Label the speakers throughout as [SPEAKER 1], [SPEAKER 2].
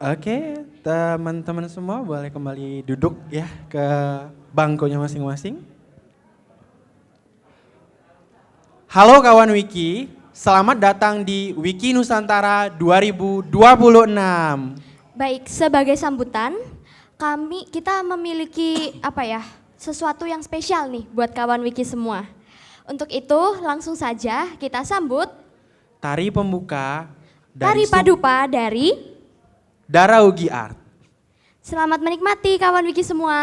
[SPEAKER 1] Oke, teman-teman semua boleh kembali duduk ya ke bangkunya masing-masing. Halo kawan Wiki, selamat datang di Wiki Nusantara 2026.
[SPEAKER 2] Baik, sebagai sambutan, kita memiliki sesuatu yang spesial nih buat kawan Wiki semua. Untuk itu, langsung saja kita sambut
[SPEAKER 1] Tari pembuka
[SPEAKER 2] Tari Padupa dari
[SPEAKER 1] Daraugi Art.
[SPEAKER 2] Selamat menikmati kawan Wiki semua.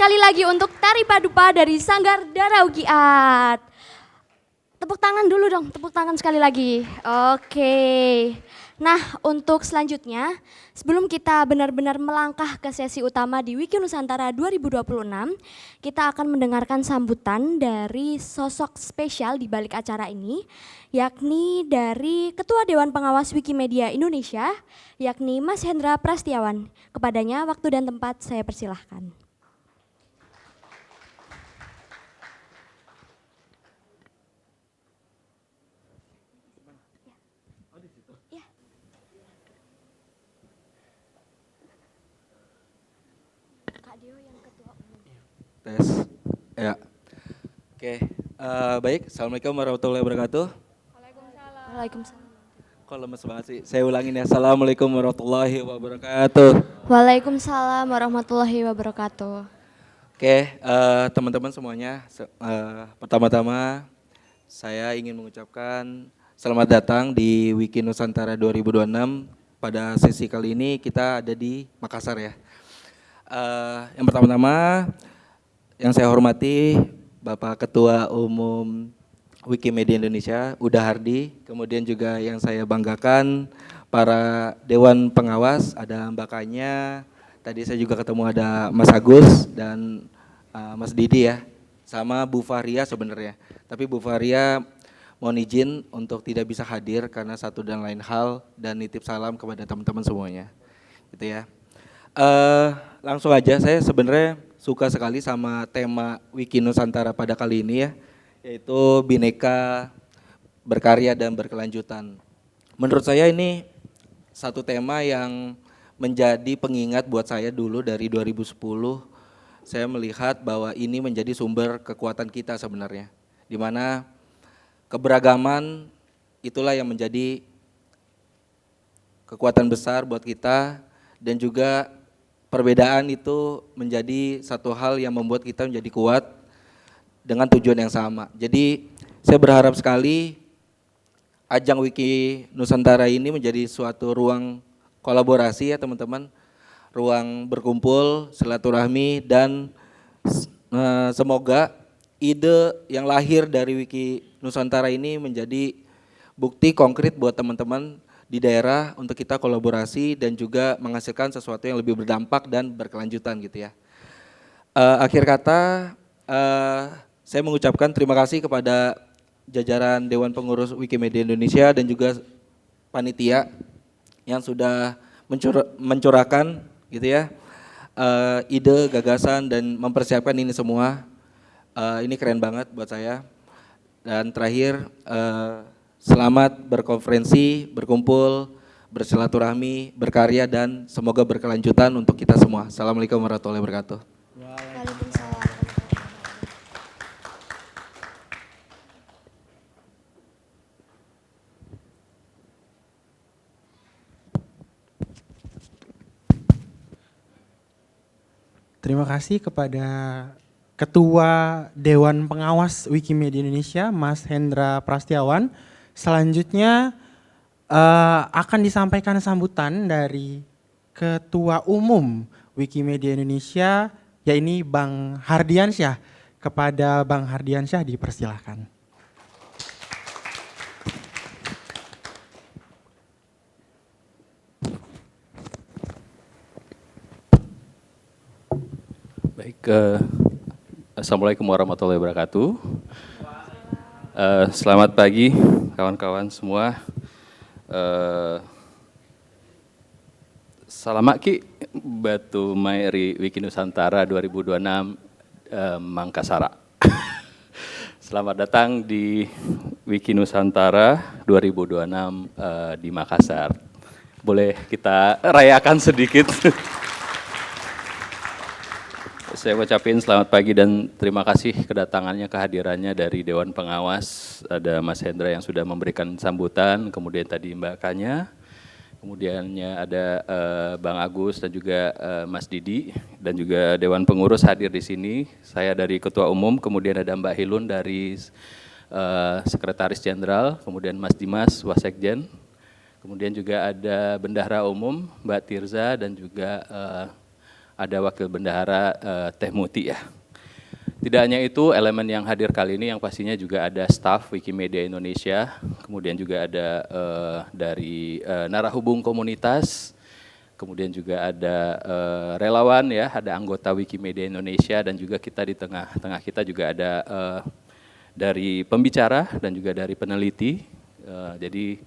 [SPEAKER 2] sekali lagi untuk Tari Padupa dari Sanggar Dara Uki Art. Tepuk tangan dulu dong, tepuk tangan sekali lagi. Oke. Nah, untuk selanjutnya, sebelum kita benar-benar melangkah ke sesi utama di Wiki Nusantara 2026, kita akan mendengarkan sambutan dari sosok spesial di balik acara ini, yakni dari Ketua Dewan Pengawas Wikimedia Indonesia, yakni Mas Hendra Prastiawan. Kepadanya waktu dan tempat saya persilahkan.
[SPEAKER 3] Tes. Ya. Oke. Baik. Assalamualaikum warahmatullahi wabarakatuh.
[SPEAKER 2] Waalaikumsalam.
[SPEAKER 3] Kok lemes banget sih? Saya ulangin ya. Assalamualaikum warahmatullahi wabarakatuh.
[SPEAKER 2] Waalaikumsalam warahmatullahi wabarakatuh.
[SPEAKER 3] Oke, teman-teman semuanya. Pertama-tama saya ingin mengucapkan selamat datang di Wiki Nusantara 2026. Pada sesi kali ini kita ada di Makassar ya. Yang pertama-tama yang saya hormati Bapak Ketua Umum Wikimedia Indonesia, Uda Hardi, kemudian juga yang saya banggakan para Dewan Pengawas, ada Mbak Kanya, tadi saya juga ketemu ada Mas Agus dan Mas Didi ya, sama Bu Faria sebenarnya, tapi Bu Faria mohon izin untuk tidak bisa hadir karena satu dan lain hal dan nitip salam kepada teman-teman semuanya, gitu ya. Langsung aja, saya sebenarnya suka sekali sama tema Wiki Nusantara pada kali ini ya, yaitu Bhinneka, Berkarya dan Berkelanjutan. Menurut saya ini satu tema yang menjadi pengingat buat saya dulu dari 2010. Saya melihat bahwa ini menjadi sumber kekuatan kita sebenarnya, di mana keberagaman itulah yang menjadi kekuatan besar buat kita, dan juga perbedaan itu menjadi satu hal yang membuat kita menjadi kuat dengan tujuan yang sama. Jadi saya berharap sekali ajang Wiki Nusantara ini menjadi suatu ruang kolaborasi ya teman-teman, ruang berkumpul, silaturahmi, dan semoga ide yang lahir dari Wiki Nusantara ini menjadi bukti konkret buat teman-teman di daerah untuk kita kolaborasi dan juga menghasilkan sesuatu yang lebih berdampak dan berkelanjutan gitu ya. Akhir kata, saya mengucapkan terima kasih kepada jajaran Dewan Pengurus Wikimedia Indonesia dan juga panitia yang sudah mencurahkan gitu ya, ide, gagasan dan mempersiapkan ini semua. Ini keren banget buat saya. Dan terakhir, selamat berkonferensi, berkumpul, bersilaturahmi, berkarya, dan semoga berkelanjutan untuk kita semua. Assalamualaikum warahmatullahi wabarakatuh.
[SPEAKER 2] Waalaikumsalam.
[SPEAKER 1] Terima kasih kepada Ketua Dewan Pengawas Wikimedia Indonesia, Mas Hendra Prastiawan. Selanjutnya akan disampaikan sambutan dari Ketua Umum Wikimedia Indonesia, yaitu Bang Hardiansyah. Kepada Bang Hardiansyah dipersilahkan.
[SPEAKER 4] Baik, Assalamualaikum warahmatullahi wabarakatuh. Selamat pagi kawan-kawan semua. Salamat ki Batu Mairi Wiki Nusantara 2026 Mangkasara. Selamat datang di Wiki Nusantara 2026 di Makassar. Boleh kita rayakan sedikit? Saya ucapin selamat pagi dan terima kasih kedatangannya, kehadirannya dari Dewan Pengawas. Ada Mas Hendra yang sudah memberikan sambutan, kemudian tadi Mbak Kanya, kemudiannya ada Bang Agus dan juga Mas Didi, dan juga Dewan Pengurus hadir di sini. Saya dari Ketua Umum, kemudian ada Mbak Hilun dari Sekretaris Jenderal, kemudian Mas Dimas, Wasekjen, kemudian juga ada Bendahara Umum, Mbak Tirza, dan juga ada Wakil Bendahara Teh Muti ya. Tidak hanya itu, elemen yang hadir kali ini yang pastinya juga ada staf Wikimedia Indonesia, kemudian juga ada dari narahubung komunitas, kemudian juga ada relawan ya, ada anggota Wikimedia Indonesia, dan juga kita di tengah-tengah kita juga ada dari pembicara dan juga dari peneliti. Jadi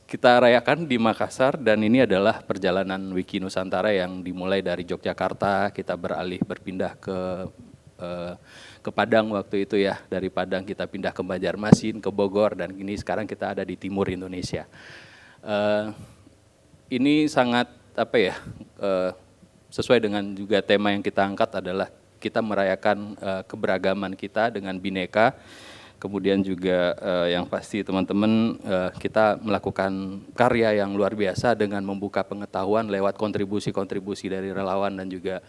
[SPEAKER 4] kita rayakan di Makassar, dan ini adalah perjalanan Wiki Nusantara yang dimulai dari Yogyakarta, kita berpindah ke Padang waktu itu ya, dari Padang kita pindah ke Banjarmasin, ke Bogor, dan ini sekarang kita ada di timur Indonesia. Ini sangat sesuai dengan juga tema yang kita angkat adalah kita merayakan keberagaman kita dengan bineka, kemudian juga yang pasti teman-teman kita melakukan karya yang luar biasa dengan membuka pengetahuan lewat kontribusi-kontribusi dari relawan dan juga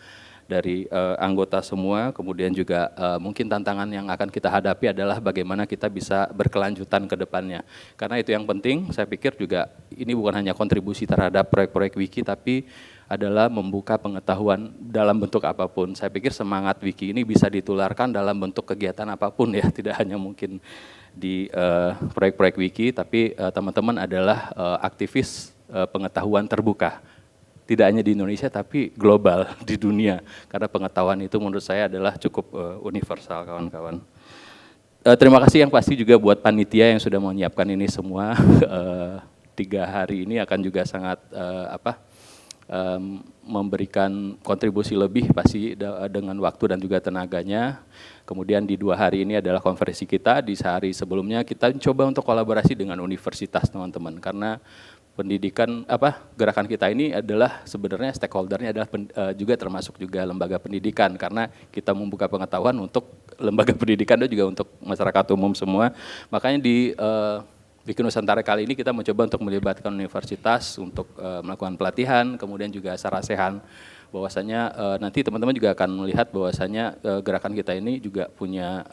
[SPEAKER 4] dari anggota semua. Kemudian juga mungkin tantangan yang akan kita hadapi adalah bagaimana kita bisa berkelanjutan ke depannya. Karena itu yang penting, saya pikir juga ini bukan hanya kontribusi terhadap proyek-proyek Wiki, tapi adalah membuka pengetahuan dalam bentuk apapun. Saya pikir semangat Wiki ini bisa ditularkan dalam bentuk kegiatan apapun ya, tidak hanya mungkin di proyek-proyek Wiki, tapi teman-teman adalah aktivis pengetahuan terbuka. Tidak hanya di Indonesia tapi global di dunia, karena pengetahuan itu menurut saya adalah cukup universal kawan-kawan. Terima kasih yang pasti juga buat panitia yang sudah menyiapkan ini semua. 3 hari ini akan juga sangat memberikan kontribusi lebih pasti dengan waktu dan juga tenaganya. Kemudian di 2 hari ini adalah konferensi kita, di sehari sebelumnya kita coba untuk kolaborasi dengan universitas teman-teman, karena pendidikan gerakan kita ini adalah sebenarnya stakeholdernya adalah juga termasuk juga lembaga pendidikan, karena kita membuka pengetahuan untuk lembaga pendidikan dan juga untuk masyarakat umum semua. Makanya di Wiki Nusantara kali ini kita mencoba untuk melibatkan universitas untuk melakukan pelatihan, kemudian juga sarasehan, bahwasanya nanti teman-teman juga akan melihat bahwasanya gerakan kita ini juga punya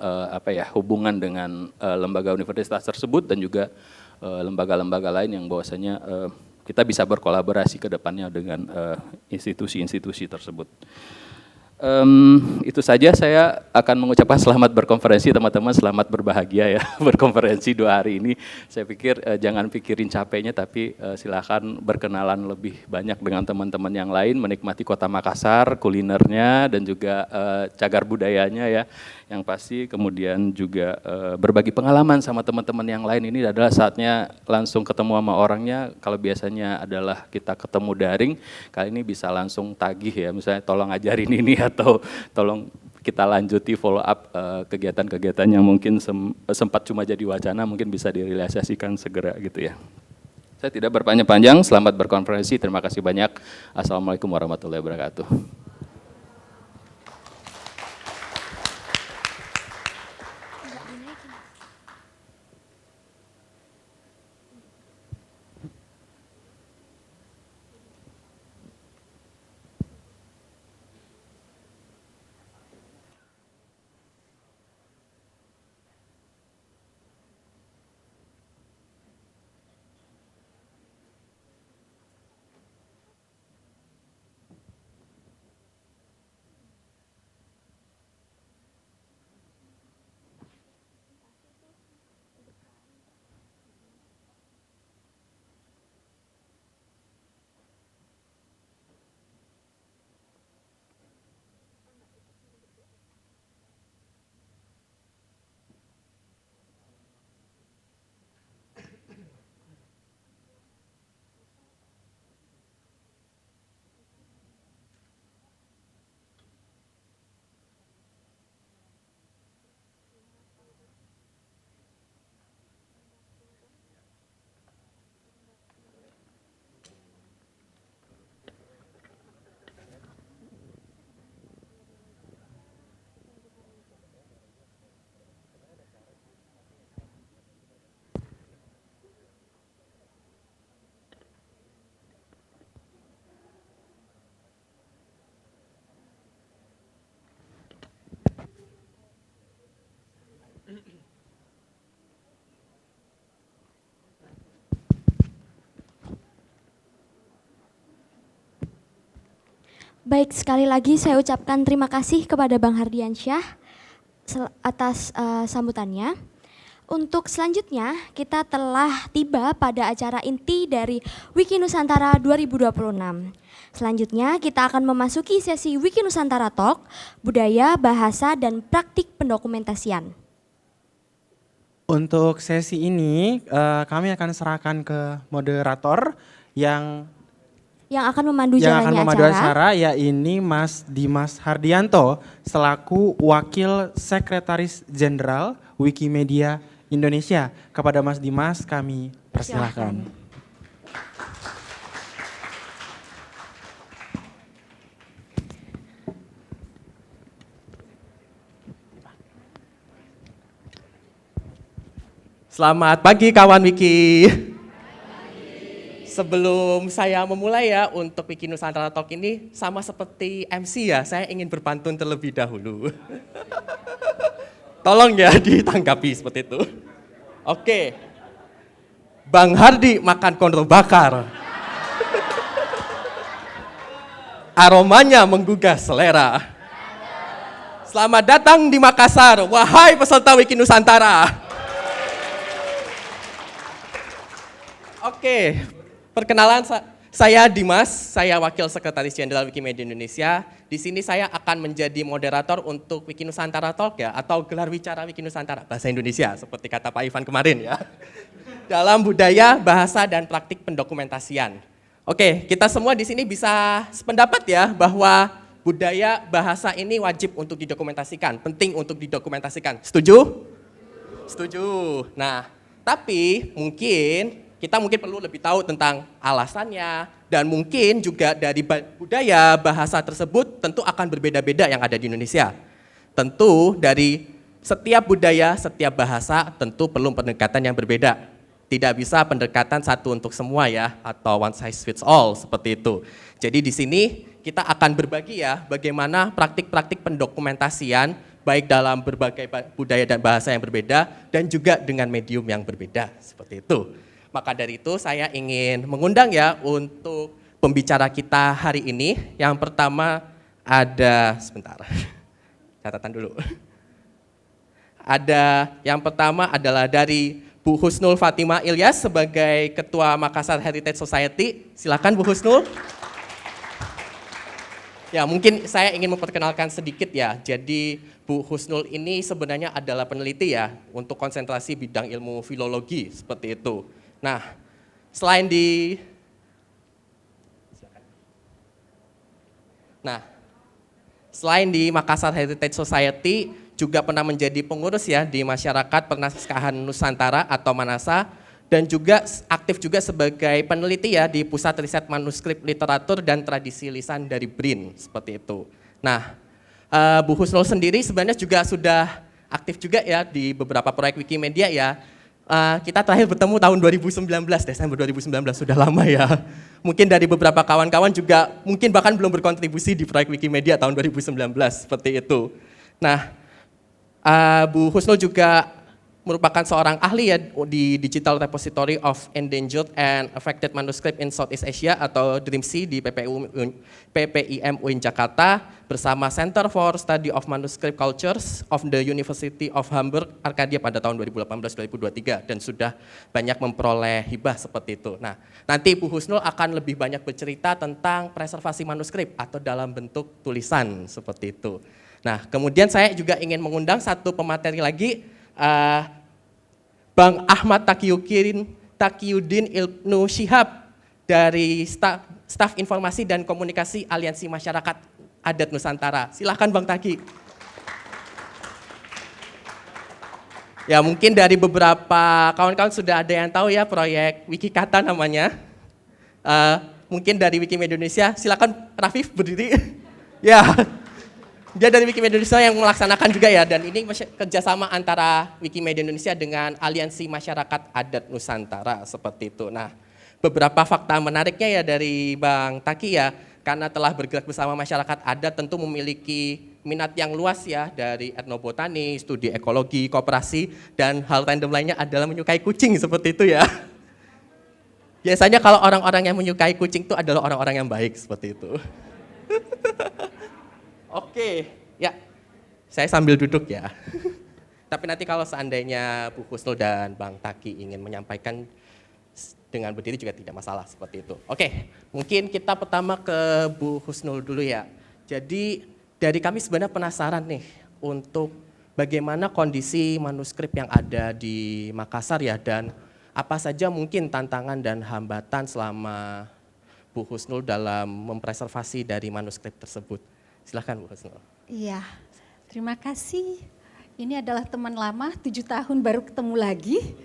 [SPEAKER 4] hubungan dengan lembaga universitas tersebut dan juga lembaga-lembaga lain yang bahwasanya kita bisa berkolaborasi ke depannya dengan institusi-institusi tersebut. Itu saja, saya akan mengucapkan selamat berkonferensi teman-teman, selamat berbahagia ya berkonferensi 2 hari ini. Saya pikir jangan pikirin capeknya, tapi silakan berkenalan lebih banyak dengan teman-teman yang lain, menikmati kota Makassar, kulinernya dan juga cagar budayanya ya, yang pasti. Kemudian juga berbagi pengalaman sama teman-teman yang lain. Ini adalah saatnya langsung ketemu sama orangnya. Kalau biasanya adalah kita ketemu daring, kali ini bisa langsung tagih ya, misalnya tolong ajarin ini atau tolong kita lanjuti follow up kegiatan-kegiatan yang mungkin sempat cuma jadi wacana, mungkin bisa direalisasikan segera gitu ya. Saya tidak berpanjang-panjang, selamat berkonferensi, terima kasih banyak. Assalamualaikum warahmatullahi wabarakatuh.
[SPEAKER 2] Baik, sekali lagi saya ucapkan terima kasih kepada Bang Hardiansyah atas sambutannya. Untuk selanjutnya, kita telah tiba pada acara inti dari Wiki Nusantara 2026. Selanjutnya, kita akan memasuki sesi Wiki Nusantara Talk, Budaya, Bahasa, dan Praktik Pendokumentasian.
[SPEAKER 1] Untuk sesi ini, kami akan serahkan ke moderator yang
[SPEAKER 2] akan memandu
[SPEAKER 1] yang akan
[SPEAKER 2] jalannya
[SPEAKER 1] memandu
[SPEAKER 2] acara.
[SPEAKER 1] acara, yaitu Mas Dimas Hardianto selaku Wakil Sekretaris Jenderal Wikimedia Indonesia. Kepada Mas Dimas kami persilahkan.
[SPEAKER 5] Selamat pagi kawan Wiki. Sebelum saya memulai ya untuk Wiki Nusantara Talk ini, sama seperti MC ya, saya ingin berpantun terlebih dahulu. Tolong ya ditanggapi seperti itu. Oke. Bang Hardi makan kondro bakar. Aromanya menggugah selera. Selamat datang di Makassar, wahai peserta Wiki Nusantara. Oke, perkenalan saya Dimas, saya Wakil Sekretaris Jenderal Wikimedia Indonesia. Di sini saya akan menjadi moderator untuk Wiki Nusantara Talk ya, atau gelar wicara Wiki Nusantara bahasa Indonesia seperti kata Pak Ivan kemarin ya. Dalam budaya, bahasa, dan praktik pendokumentasian. Oke, kita semua di sini bisa sependapat ya bahwa budaya, bahasa ini wajib untuk didokumentasikan, penting untuk didokumentasikan. Setuju? Setuju. Nah, tapi kita mungkin perlu lebih tahu tentang alasannya, dan mungkin juga dari budaya bahasa tersebut tentu akan berbeda-beda yang ada di Indonesia. Tentu dari setiap budaya, setiap bahasa tentu perlu pendekatan yang berbeda. Tidak bisa pendekatan satu untuk semua ya, atau one size fits all seperti itu. Jadi di sini kita akan berbagi ya bagaimana praktik-praktik pendokumentasian baik dalam berbagai budaya dan bahasa yang berbeda dan juga dengan medium yang berbeda seperti itu. Maka dari itu saya ingin mengundang ya untuk pembicara kita hari ini. Yang pertama ada, sebentar, catatan dulu. Yang pertama adalah dari Bu Husnul Fatimah Ilyas sebagai Ketua Makassar Heritage Society. Silakan Bu Husnul. Ya, mungkin saya ingin memperkenalkan sedikit ya. Jadi Bu Husnul ini sebenarnya adalah peneliti ya untuk konsentrasi bidang ilmu filologi seperti itu. Nah, selain di Makassar Heritage Society, juga pernah menjadi pengurus ya di Masyarakat Pernaskahan Nusantara atau Manasa, dan juga aktif juga sebagai peneliti ya di Pusat Riset Manuskrip Literatur dan Tradisi Lisan dari BRIN, seperti itu. Nah, Bu Husnul sendiri sebenarnya juga sudah aktif juga ya di beberapa proyek Wikimedia ya. Kita terakhir bertemu tahun 2019, Desember 2019, sudah lama ya. Mungkin dari beberapa kawan-kawan juga mungkin bahkan belum berkontribusi di proyek Wikimedia tahun 2019, seperti itu. Nah, Bu Husnul juga merupakan seorang ahli ya di Digital Repository of Endangered and Affected Manuscript in Southeast Asia atau DRIMSI di PPIM UIN Jakarta bersama Center for Study of Manuscript Cultures of the University of Hamburg Arkadia pada tahun 2018-2023 dan sudah banyak memperoleh hibah seperti itu. Nah, nanti Bu Husnul akan lebih banyak bercerita tentang preservasi manuskrip atau dalam bentuk tulisan seperti itu. Nah, kemudian saya juga ingin mengundang satu pemateri lagi, Bang Ahmad Taqiyuddin Ibnu Syihab dari Staf Informasi dan Komunikasi Aliansi Masyarakat Adat Nusantara. Silahkan Bang Taqi. Ya, mungkin dari beberapa kawan-kawan sudah ada yang tahu ya proyek Wikikata namanya. Mungkin dari Wikimedia Indonesia, silakan Rafif berdiri. Ya. Dia dari Wikimedia Indonesia yang melaksanakan juga ya, dan ini kerjasama antara Wikimedia Indonesia dengan Aliansi Masyarakat Adat Nusantara seperti itu. Nah, beberapa fakta menariknya ya dari Bang Taqi ya, karena telah bergerak bersama masyarakat adat tentu memiliki minat yang luas ya dari etnobotani, studi ekologi, koperasi, dan hal random lainnya adalah menyukai kucing seperti itu ya. Biasanya kalau orang-orang yang menyukai kucing itu adalah orang-orang yang baik seperti itu. Oke, ya. Saya sambil duduk ya. Tapi nanti kalau seandainya Bu Husnul dan Bang Taki ingin menyampaikan dengan berdiri juga tidak masalah seperti itu. Oke, mungkin kita pertama ke Bu Husnul dulu ya. Jadi dari kami sebenarnya penasaran nih untuk bagaimana kondisi manuskrip yang ada di Makassar ya, dan apa saja mungkin tantangan dan hambatan selama Bu Husnul dalam mempreservasi dari manuskrip tersebut. Silakan Bu Husnul.
[SPEAKER 6] Iya, terima kasih. Ini adalah teman lama, 7 tahun baru ketemu lagi.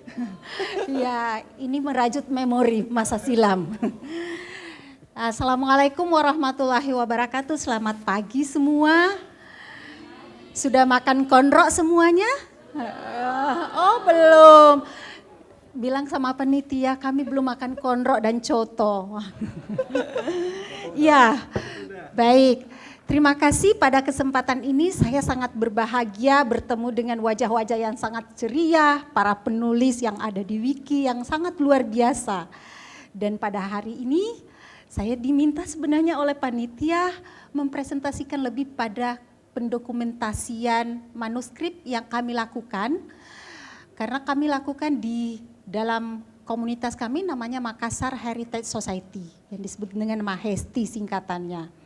[SPEAKER 6] Ya, ini merajut memori masa silam. Assalamualaikum warahmatullahi wabarakatuh, selamat pagi semua. Sudah makan kondrok semuanya? Oh belum. Bilang sama penitia, kami belum makan kondrok dan coto. Ya, baik. Terima kasih pada kesempatan ini saya sangat berbahagia bertemu dengan wajah-wajah yang sangat ceria, para penulis yang ada di Wiki yang sangat luar biasa. Dan pada hari ini saya diminta sebenarnya oleh panitia mempresentasikan lebih pada pendokumentasian manuskrip yang kami lakukan. Karena kami lakukan di dalam komunitas kami namanya Makassar Heritage Society yang disebut dengan Mahesti singkatannya.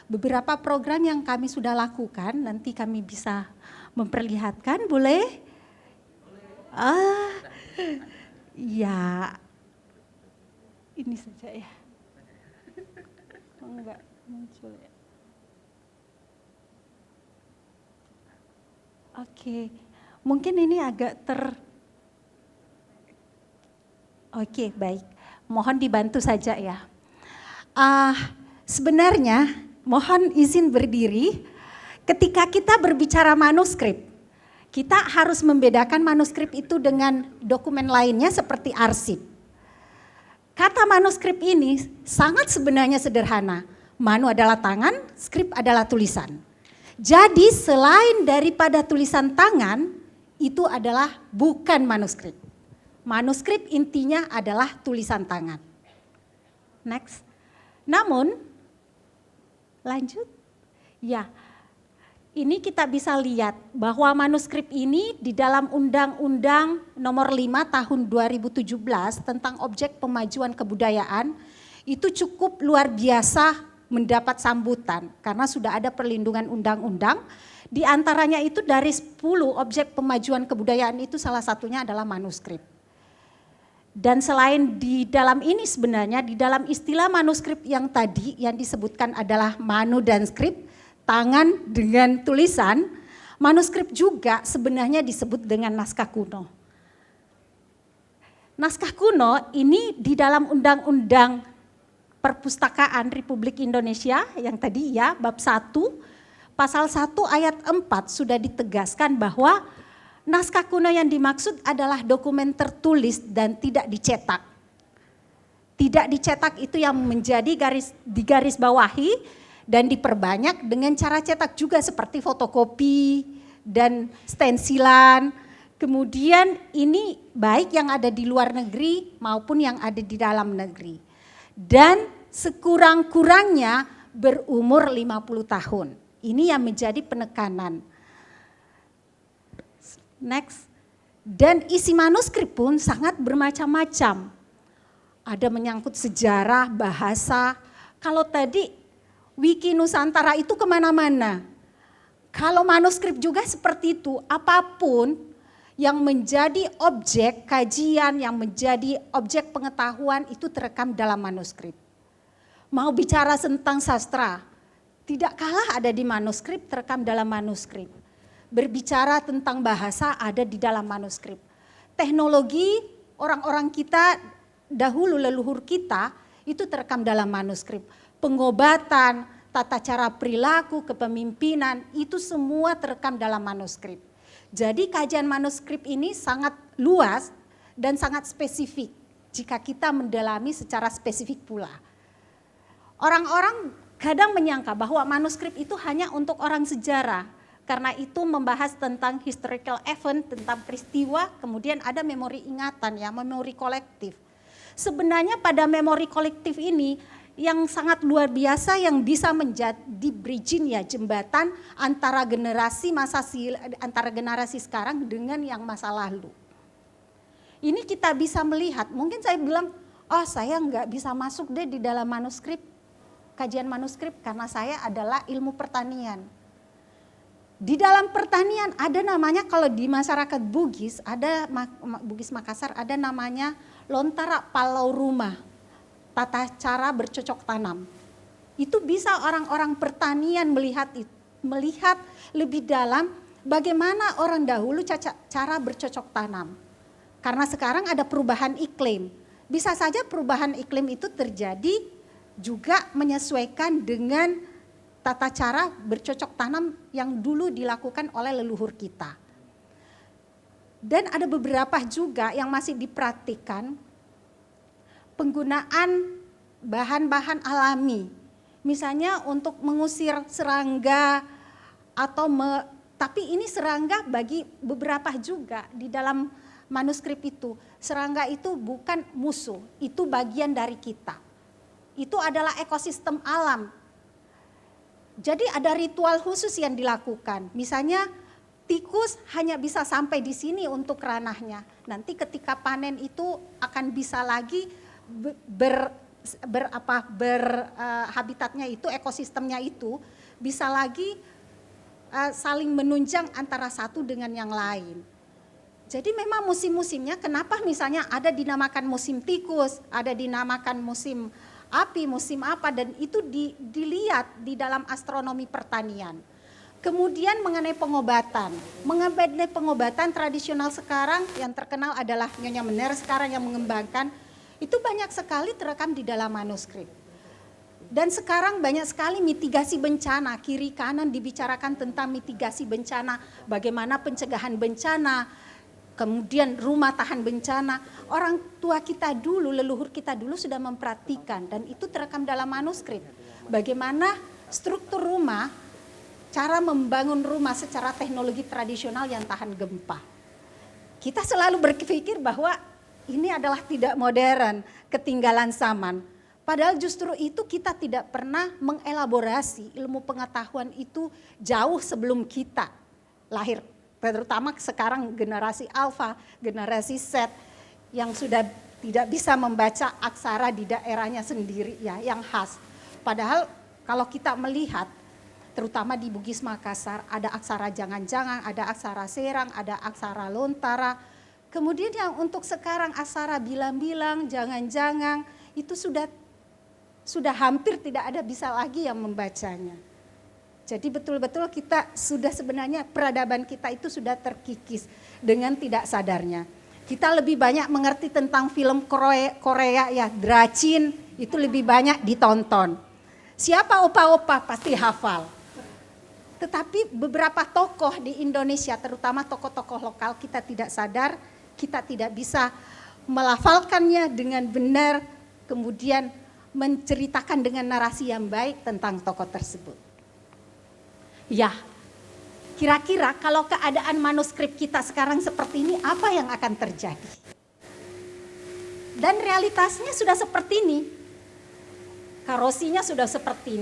[SPEAKER 6] Beberapa program yang kami sudah lakukan, nanti kami bisa memperlihatkan, boleh? Ya, ini saja ya. Enggak muncul ya. Oke, mungkin ini agak Oke, baik. Mohon dibantu saja ya. Sebenarnya mohon izin berdiri, ketika kita berbicara manuskrip, kita harus membedakan manuskrip itu dengan dokumen lainnya seperti arsip. Kata manuskrip ini sangat sebenarnya sederhana. Manu adalah tangan, skrip adalah tulisan. Jadi selain daripada tulisan tangan, itu adalah bukan manuskrip. Manuskrip intinya adalah tulisan tangan. Next. Namun, lanjut. Ya, ini kita bisa lihat bahwa manuskrip ini di dalam Undang-Undang Nomor 5 Tahun 2017 tentang Objek Pemajuan Kebudayaan itu cukup luar biasa mendapat sambutan karena sudah ada perlindungan undang-undang. Di antaranya itu dari 10 objek pemajuan kebudayaan itu salah satunya adalah manuskrip. Dan selain di dalam ini sebenarnya di dalam istilah manuskrip yang tadi yang disebutkan adalah manu dan skrip, tangan dengan tulisan, manuskrip juga sebenarnya disebut dengan naskah kuno. Naskah kuno ini di dalam Undang-Undang Perpustakaan Republik Indonesia yang tadi ya bab 1, pasal 1 ayat 4 sudah ditegaskan bahwa naskah kuno yang dimaksud adalah dokumen tertulis dan tidak dicetak. Tidak dicetak itu yang menjadi digaris bawahi dan diperbanyak dengan cara cetak juga seperti fotokopi dan stensilan. Kemudian ini baik yang ada di luar negeri maupun yang ada di dalam negeri. Dan sekurang-kurangnya berumur 50 tahun. Ini yang menjadi penekanan. Next. Dan isi manuskrip pun sangat bermacam-macam. Ada menyangkut sejarah, bahasa. Kalau tadi Wiki Nusantara itu kemana-mana. Kalau manuskrip juga seperti itu, apapun yang menjadi objek kajian, yang menjadi objek pengetahuan itu terekam dalam manuskrip. Mau bicara tentang sastra, tidak kalah ada di manuskrip, terekam dalam manuskrip. Berbicara tentang bahasa ada di dalam manuskrip. Teknologi orang-orang kita dahulu leluhur kita itu terekam dalam manuskrip. Pengobatan, tata cara perilaku, kepemimpinan itu semua terekam dalam manuskrip. Jadi kajian manuskrip ini sangat luas dan sangat spesifik jika kita mendalami secara spesifik pula. Orang-orang kadang menyangka bahwa manuskrip itu hanya untuk orang sejarah. Karena itu membahas tentang historical event, tentang peristiwa, kemudian ada memori ingatan ya, memori kolektif. Sebenarnya pada memori kolektif ini yang sangat luar biasa yang bisa menjadi bridging ya, jembatan antara generasi sekarang dengan yang masa lalu. Ini kita bisa melihat, mungkin saya bilang, oh saya nggak bisa masuk deh di dalam manuskrip, kajian manuskrip karena saya adalah ilmu pertanian. Di dalam pertanian ada namanya, kalau di masyarakat Bugis, ada Bugis Makassar, ada namanya lontara palau rumah, tata cara bercocok tanam. Itu bisa orang-orang pertanian melihat lebih dalam bagaimana orang dahulu cara bercocok tanam. Karena sekarang ada perubahan iklim. Bisa saja perubahan iklim itu terjadi juga menyesuaikan dengan tata cara bercocok tanam yang dulu dilakukan oleh leluhur kita. Dan ada beberapa juga yang masih dipraktikkan penggunaan bahan-bahan alami. Misalnya untuk mengusir serangga tapi ini serangga bagi beberapa juga di dalam manuskrip itu. Serangga itu bukan musuh, itu bagian dari kita. Itu adalah ekosistem alam. Jadi ada ritual khusus yang dilakukan. Misalnya tikus hanya bisa sampai di sini untuk ranahnya. Nanti ketika panen itu akan bisa lagi habitatnya itu, ekosistemnya itu bisa lagi saling menunjang antara satu dengan yang lain. Jadi memang musim-musimnya, kenapa misalnya ada dinamakan musim tikus, ada dinamakan musim api, musim apa, dan itu dilihat di dalam astronomi pertanian. Kemudian mengenai pengobatan tradisional sekarang yang terkenal adalah Nyonya Mener sekarang yang mengembangkan, itu banyak sekali terekam di dalam manuskrip. Dan sekarang banyak sekali mitigasi bencana, kiri kanan dibicarakan tentang mitigasi bencana, bagaimana pencegahan bencana, kemudian rumah tahan bencana. Orang tua kita dulu, leluhur kita dulu sudah mempraktikkan dan itu terekam dalam manuskrip. Bagaimana struktur rumah, cara membangun rumah secara teknologi tradisional yang tahan gempa. Kita selalu berpikir bahwa ini adalah tidak modern, ketinggalan zaman. Padahal justru itu kita tidak pernah mengelaborasi ilmu pengetahuan itu jauh sebelum kita lahir. Terutama sekarang generasi Alpha, generasi Z yang sudah tidak bisa membaca aksara di daerahnya sendiri ya, yang khas. Padahal kalau kita melihat terutama di Bugis Makassar, ada aksara jangan-jangan, ada aksara serang, ada aksara lontara. Kemudian yang untuk sekarang aksara bilang-bilang, jangan-jangan, itu sudah hampir tidak ada bisa lagi yang membacanya. Jadi betul-betul kita sudah sebenarnya peradaban kita itu sudah terkikis dengan tidak sadarnya. Kita lebih banyak mengerti tentang film Korea ya, Dracin itu lebih banyak ditonton. Siapa opa-opa pasti hafal. Tetapi beberapa tokoh di Indonesia, terutama tokoh-tokoh lokal, kita tidak sadar, kita tidak bisa melafalkannya dengan benar, kemudian menceritakan dengan narasi yang baik tentang tokoh tersebut. Ya, kira-kira kalau keadaan manuskrip kita sekarang seperti ini, apa yang akan terjadi? Dan realitasnya sudah seperti ini. Korosinya sudah seperti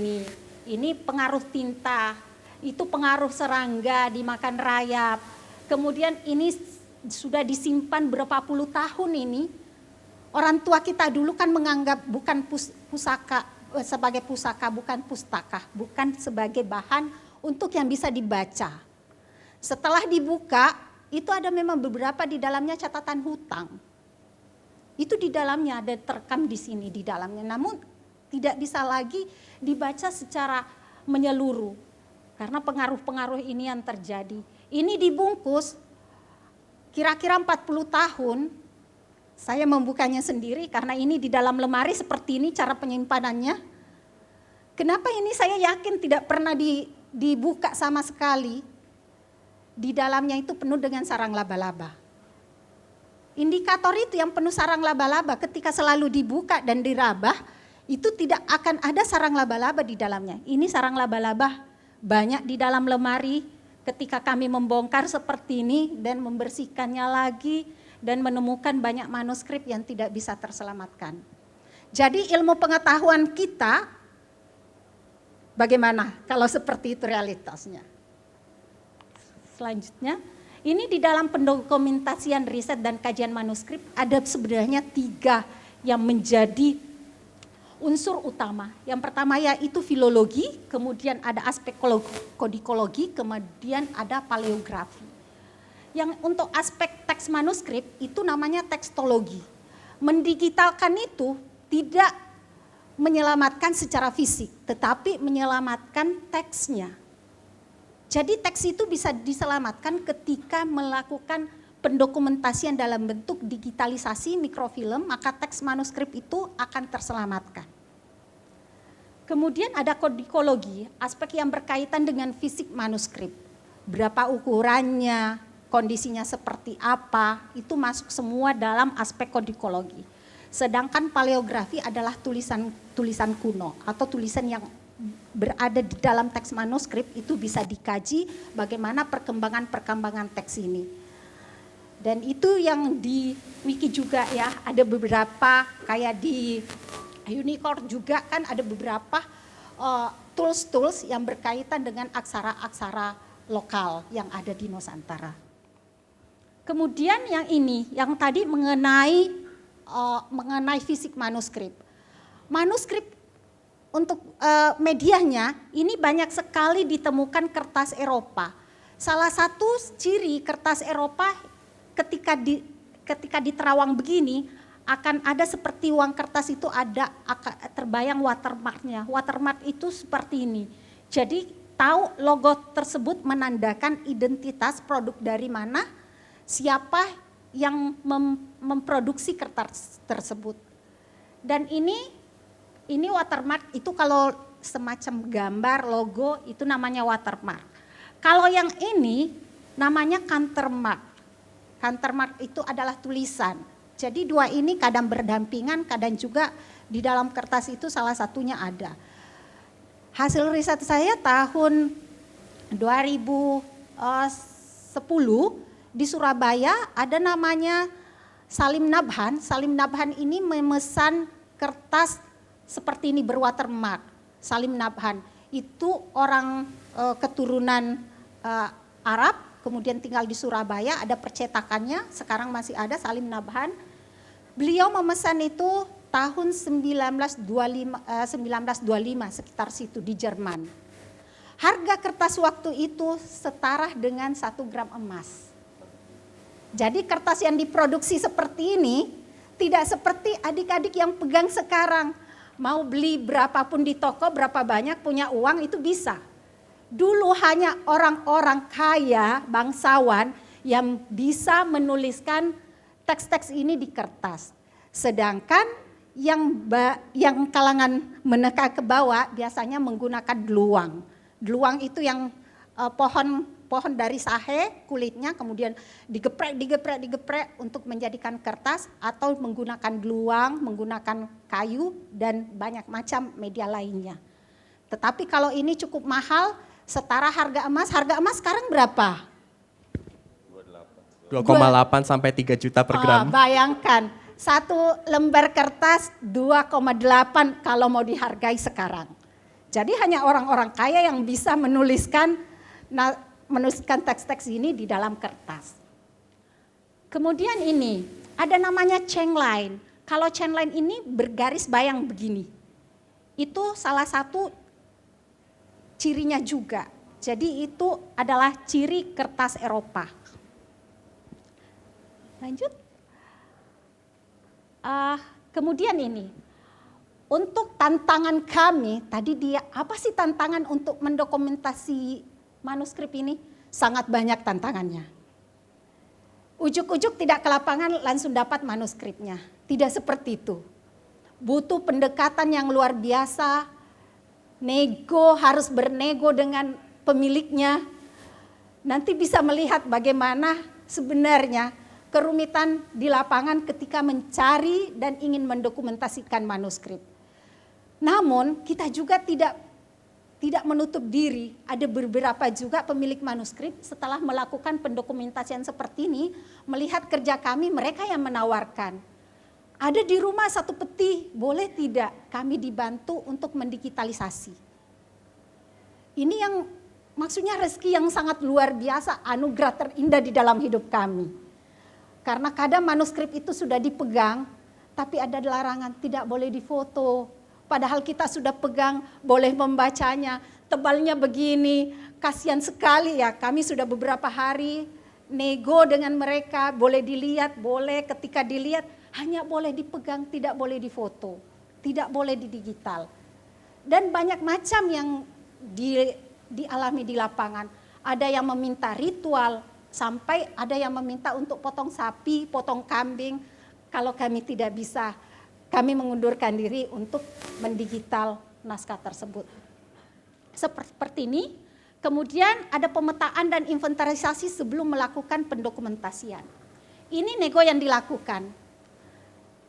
[SPEAKER 6] ini pengaruh tinta, itu pengaruh serangga dimakan rayap. Kemudian ini sudah disimpan berapa puluh tahun ini. Orang tua kita dulu kan menganggap bukan pusaka sebagai pusaka, bukan pustaka, bukan sebagai bahan untuk yang bisa dibaca. Setelah dibuka, itu ada memang beberapa di dalamnya catatan hutang. Itu di dalamnya ada terekam di sini di dalamnya. Namun tidak bisa lagi dibaca secara menyeluruh. Karena pengaruh-pengaruh ini yang terjadi. Ini dibungkus kira-kira 40 tahun. Saya membukanya sendiri karena ini di dalam lemari seperti ini cara penyimpanannya. Kenapa ini saya yakin tidak pernah dibuka sama sekali. Di dalamnya itu penuh dengan sarang laba-laba. Indikator itu yang penuh sarang laba-laba ketika selalu dibuka dan dirabah, itu tidak akan ada sarang laba-laba di dalamnya. Ini sarang laba-laba banyak di dalam lemari. Ketika kami membongkar seperti ini dan membersihkannya lagi dan menemukan banyak manuskrip yang tidak bisa terselamatkan. Jadi ilmu pengetahuan kita bagaimana kalau seperti itu realitasnya. Selanjutnya, ini di dalam pendokumentasian riset dan kajian manuskrip ada sebenarnya 3 yang menjadi unsur utama. Yang pertama yaitu filologi, kemudian ada aspek kodikologi, kemudian ada paleografi. Yang untuk aspek teks manuskrip itu namanya tekstologi. Mendigitalkan itu tidak menyelamatkan secara fisik, tetapi menyelamatkan teksnya. Jadi teks itu bisa diselamatkan ketika melakukan pendokumentasian dalam bentuk digitalisasi mikrofilm, maka teks manuskrip itu akan terselamatkan. Kemudian ada kodikologi, aspek yang berkaitan dengan fisik manuskrip. Berapa ukurannya, kondisinya seperti apa, itu masuk semua dalam aspek kodikologi. Sedangkan paleografi adalah tulisan kuno atau tulisan yang berada di dalam teks manuskrip, itu bisa dikaji bagaimana perkembangan teks ini. Dan itu yang di wiki juga ya, ada beberapa kayak di Unicorn juga kan ada beberapa tools-tools yang berkaitan dengan aksara-aksara lokal yang ada di Nusantara. Kemudian yang ini, yang tadi mengenai fisik manuskrip. Manuskrip untuk medianya ini banyak sekali ditemukan kertas Eropa. Salah satu ciri kertas Eropa ketika di terawang begini akan ada seperti uang kertas itu ada terbayang watermarknya. Watermark itu seperti ini. Jadi tahu logo tersebut menandakan identitas produk dari mana, siapa yang memproduksi kertas tersebut. Dan ini watermark itu kalau semacam gambar logo itu namanya watermark. Kalau yang ini namanya countermark. Countermark itu adalah tulisan. Jadi 2 ini kadang berdampingan, kadang juga di dalam kertas itu salah satunya ada. Hasil riset saya tahun 2010 di Surabaya ada namanya Salim Nabhan. Salim Nabhan ini memesan kertas seperti ini berwatermark. Salim Nabhan itu orang keturunan Arab, kemudian tinggal di Surabaya, ada percetakannya, sekarang masih ada Salim Nabhan. Beliau memesan itu tahun 1925 sekitar situ di Jerman. Harga kertas waktu itu setara dengan 1 gram emas. Jadi kertas yang diproduksi seperti ini tidak seperti adik-adik yang pegang sekarang. Mau beli berapapun di toko, berapa banyak punya uang itu bisa. Dulu hanya orang-orang kaya, bangsawan yang bisa menuliskan teks-teks ini di kertas. Sedangkan yang kalangan menengah ke bawah biasanya menggunakan dluwang. Dluwang itu yang pohon dari sahe kulitnya kemudian digeprek untuk menjadikan kertas, atau menggunakan dluwang, menggunakan kayu dan banyak macam media lainnya. Tetapi kalau ini cukup mahal, setara harga emas sekarang berapa?
[SPEAKER 5] 2,8 sampai 3 juta per gram.
[SPEAKER 6] Bayangkan, 1 lembar kertas 2,8 kalau mau dihargai sekarang. Jadi hanya orang-orang kaya yang bisa menuliskan teks-teks ini di dalam kertas. Kemudian ini, ada namanya chainline. Kalau chainline ini bergaris bayang begini. Itu salah satu cirinya juga. Jadi itu adalah ciri kertas Eropa. Lanjut. Kemudian ini, untuk tantangan kami, tadi apa sih tantangan untuk mendokumentasi manuskrip ini? Sangat banyak tantangannya. Ujuk-ujuk tidak ke lapangan langsung dapat manuskripnya. Tidak seperti itu. Butuh pendekatan yang luar biasa, harus bernego dengan pemiliknya. Nanti bisa melihat bagaimana sebenarnya kerumitan di lapangan ketika mencari dan ingin mendokumentasikan manuskrip. Namun kita juga tidak menutup diri, ada beberapa juga pemilik manuskrip setelah melakukan pendokumentasian seperti ini, melihat kerja kami, mereka yang menawarkan. Ada di rumah satu peti, boleh tidak kami dibantu untuk mendigitalisasi? Ini yang maksudnya rezeki yang sangat luar biasa, anugerah terindah di dalam hidup kami. Karena kadang manuskrip itu sudah dipegang, tapi ada larangan tidak boleh difoto. Padahal kita sudah pegang, boleh membacanya, tebalnya begini, kasihan sekali ya. Kami sudah beberapa hari nego dengan mereka, boleh dilihat, boleh ketika dilihat, hanya boleh dipegang, tidak boleh difoto, tidak boleh di digital. Dan banyak macam yang dialami di lapangan. Ada yang meminta ritual, sampai ada yang meminta untuk potong sapi, potong kambing. Kalau kami tidak bisa, kami mengundurkan diri untuk mendigital naskah tersebut. Seperti ini, kemudian ada pemetaan dan inventarisasi sebelum melakukan pendokumentasian. Ini nego yang dilakukan.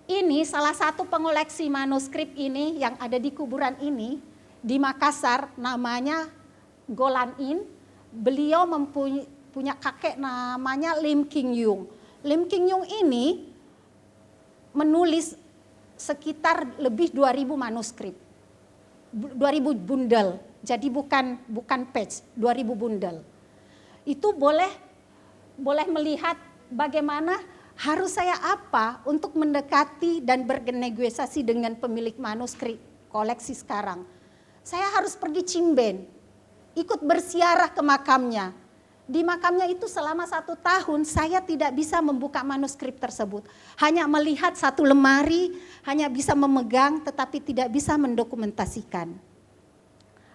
[SPEAKER 6] Ini salah satu pengoleksi manuskrip ini yang ada di kuburan ini di Makassar, namanya Golan In. Beliau punya kakek namanya Lim King Yung. Lim King Yung ini menulis sekitar lebih 2000 manuskrip. 2000 bundel. Jadi bukan page, 2000 bundel. Itu boleh melihat bagaimana harus saya apa untuk mendekati dan bernegosiasi dengan pemilik manuskrip koleksi sekarang. Saya harus pergi Cimben, ikut bersiarah ke makamnya. Di makamnya itu selama 1 tahun saya tidak bisa membuka manuskrip tersebut. Hanya melihat satu lemari, hanya bisa memegang tetapi tidak bisa mendokumentasikan.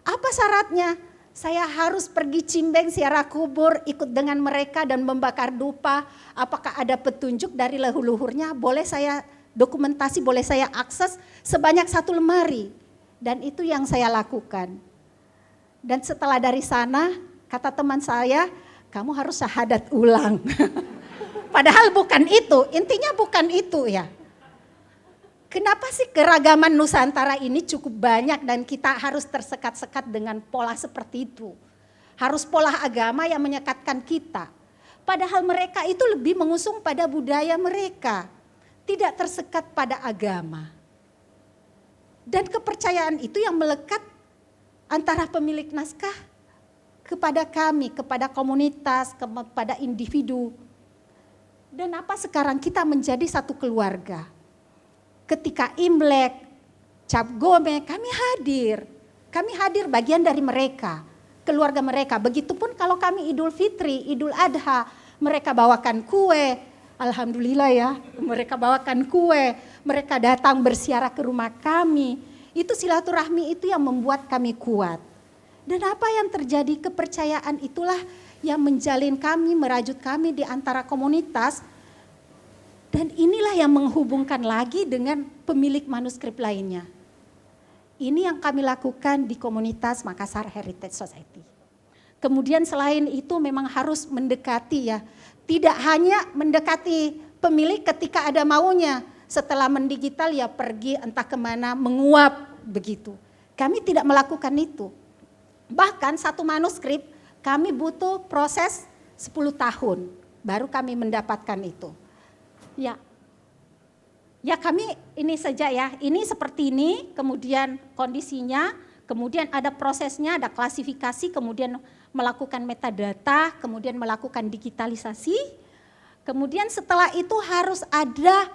[SPEAKER 6] Apa syaratnya? Saya harus pergi Cimbeng, ziarah kubur, ikut dengan mereka dan membakar dupa. Apakah ada petunjuk dari leluhurnya? Boleh saya dokumentasi, boleh saya akses sebanyak 1 lemari. Dan itu yang saya lakukan. Dan setelah dari sana, kata teman saya, kamu harus syahadat ulang. Padahal bukan itu, intinya bukan itu ya. Kenapa sih keragaman Nusantara ini cukup banyak dan kita harus tersekat-sekat dengan pola seperti itu? Harus pola agama yang menyekatkan kita. Padahal mereka itu lebih mengusung pada budaya mereka. Tidak tersekat pada agama. Dan kepercayaan itu yang melekat antara pemilik naskah kepada kami, kepada komunitas, kepada individu. Dan apa sekarang kita menjadi satu keluarga. Ketika Imlek, Cap Gome, kami hadir. Kami hadir bagian dari mereka, keluarga mereka. Begitupun kalau kami Idul Fitri, Idul Adha, mereka bawakan kue. Alhamdulillah ya, mereka bawakan kue. Mereka datang bersiarah ke rumah kami. Itu silaturahmi itu yang membuat kami kuat. Dan apa yang terjadi, kepercayaan itulah yang menjalin kami, merajut kami di antara komunitas. Dan inilah yang menghubungkan lagi dengan pemilik manuskrip lainnya. Ini yang kami lakukan di komunitas Makassar Heritage Society. Kemudian selain itu memang harus mendekati ya. Tidak hanya mendekati pemilik ketika ada maunya. Setelah mendigital ya pergi entah kemana menguap begitu. Kami tidak melakukan itu. Bahkan 1 manuskrip kami butuh proses 10 tahun baru kami mendapatkan itu. Ya kami ini saja ya, ini seperti ini, kemudian kondisinya, kemudian ada prosesnya, ada klasifikasi, kemudian melakukan metadata, kemudian melakukan digitalisasi, kemudian setelah itu harus ada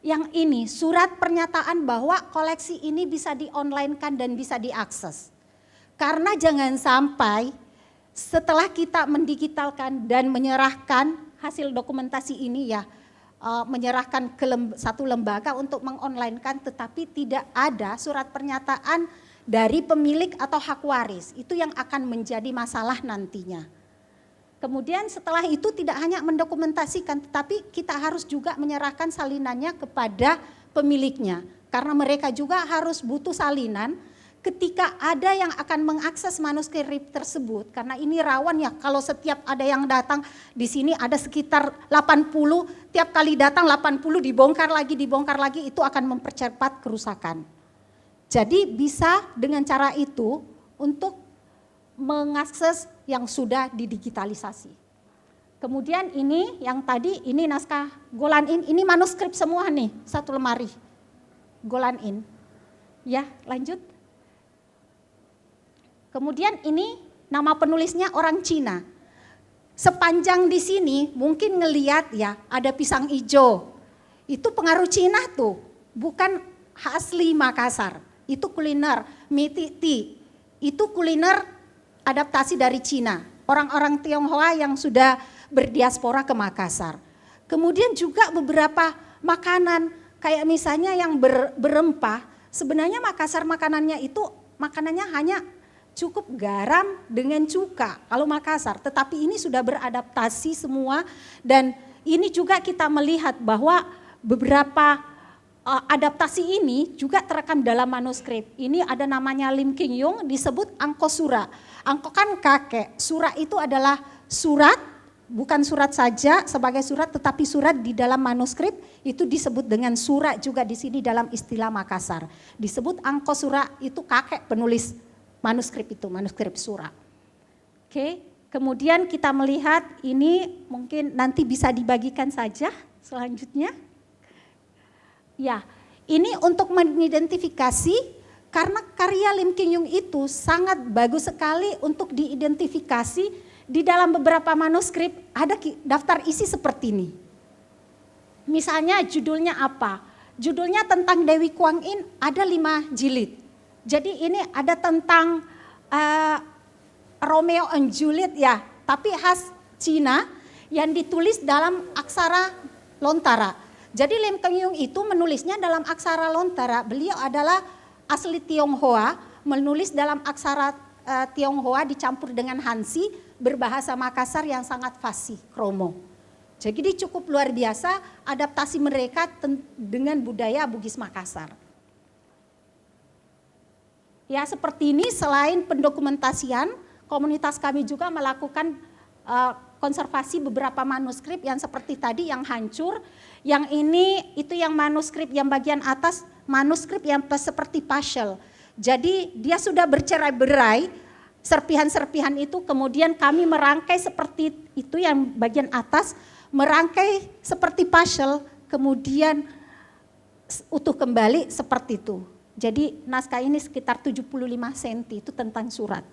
[SPEAKER 6] yang ini, surat pernyataan bahwa koleksi ini bisa di-online-kan dan bisa diakses. Karena jangan sampai setelah kita mendigitalkan dan menyerahkan hasil dokumentasi ini ya, menyerahkan ke satu lembaga untuk mengonlinekan tetapi tidak ada surat pernyataan dari pemilik atau hak waris. Itu yang akan menjadi masalah nantinya. Kemudian setelah itu tidak hanya mendokumentasikan tetapi kita harus juga menyerahkan salinannya kepada pemiliknya. Karena mereka juga harus butuh salinan ketika ada yang akan mengakses manuskrip tersebut, karena ini rawan ya kalau setiap ada yang datang di sini ada sekitar 80, tiap kali datang 80 dibongkar lagi itu akan mempercepat kerusakan. Jadi bisa dengan cara itu untuk mengakses yang sudah didigitalisasi. Kemudian ini yang tadi, ini naskah Golan In, ini manuskrip semua nih, satu lemari. Golan In. Ya, lanjut. Kemudian ini nama penulisnya orang Cina. Sepanjang di sini mungkin ngeliat ya, ada pisang hijau. Itu pengaruh Cina tuh, bukan asli Makassar. Itu kuliner, mie titi. Itu kuliner adaptasi dari Cina. Orang-orang Tionghoa yang sudah berdiaspora ke Makassar. Kemudian juga beberapa makanan kayak misalnya yang berempah, sebenarnya Makassar makanannya itu makanannya hanya cukup garam dengan cuka kalau Makassar, tetapi ini sudah beradaptasi semua dan ini juga kita melihat bahwa beberapa adaptasi ini juga terekam dalam manuskrip. Ini ada namanya Lim King Yung disebut angko sura. Angko kan kakek, sura itu adalah surat. Bukan surat saja sebagai surat, tetapi surat di dalam manuskrip itu disebut dengan surat juga di sini dalam istilah Makassar. Disebut angko sura itu kakek penulis manuskrip itu, manuskrip surat. Oke, kemudian kita melihat ini mungkin nanti bisa dibagikan saja selanjutnya. Ya, ini untuk mengidentifikasi karena karya Lim King Yung itu sangat bagus sekali untuk diidentifikasi. Di dalam beberapa manuskrip ada daftar isi seperti ini. Misalnya judulnya apa? Judulnya tentang Dewi Kuang In ada 5 jilid. Jadi ini ada tentang Romeo and Juliet ya, tapi khas Cina yang ditulis dalam aksara Lontara. Jadi Lim King Yung itu menulisnya dalam aksara Lontara. Beliau adalah asli Tionghoa, menulis dalam aksara Tionghoa dicampur dengan Hansi, berbahasa Makassar yang sangat fasih, kromo. Jadi cukup luar biasa adaptasi mereka dengan budaya Bugis Makassar. Ya seperti ini selain pendokumentasian, komunitas kami juga melakukan konservasi beberapa manuskrip yang seperti tadi yang hancur. Yang ini itu yang manuskrip yang bagian atas, manuskrip yang seperti partial. Jadi dia sudah bercerai-berai, serpihan-serpihan itu kemudian kami merangkai seperti itu yang bagian atas, merangkai seperti partial, kemudian utuh kembali seperti itu. Jadi naskah ini sekitar 75 cm itu tentang surat.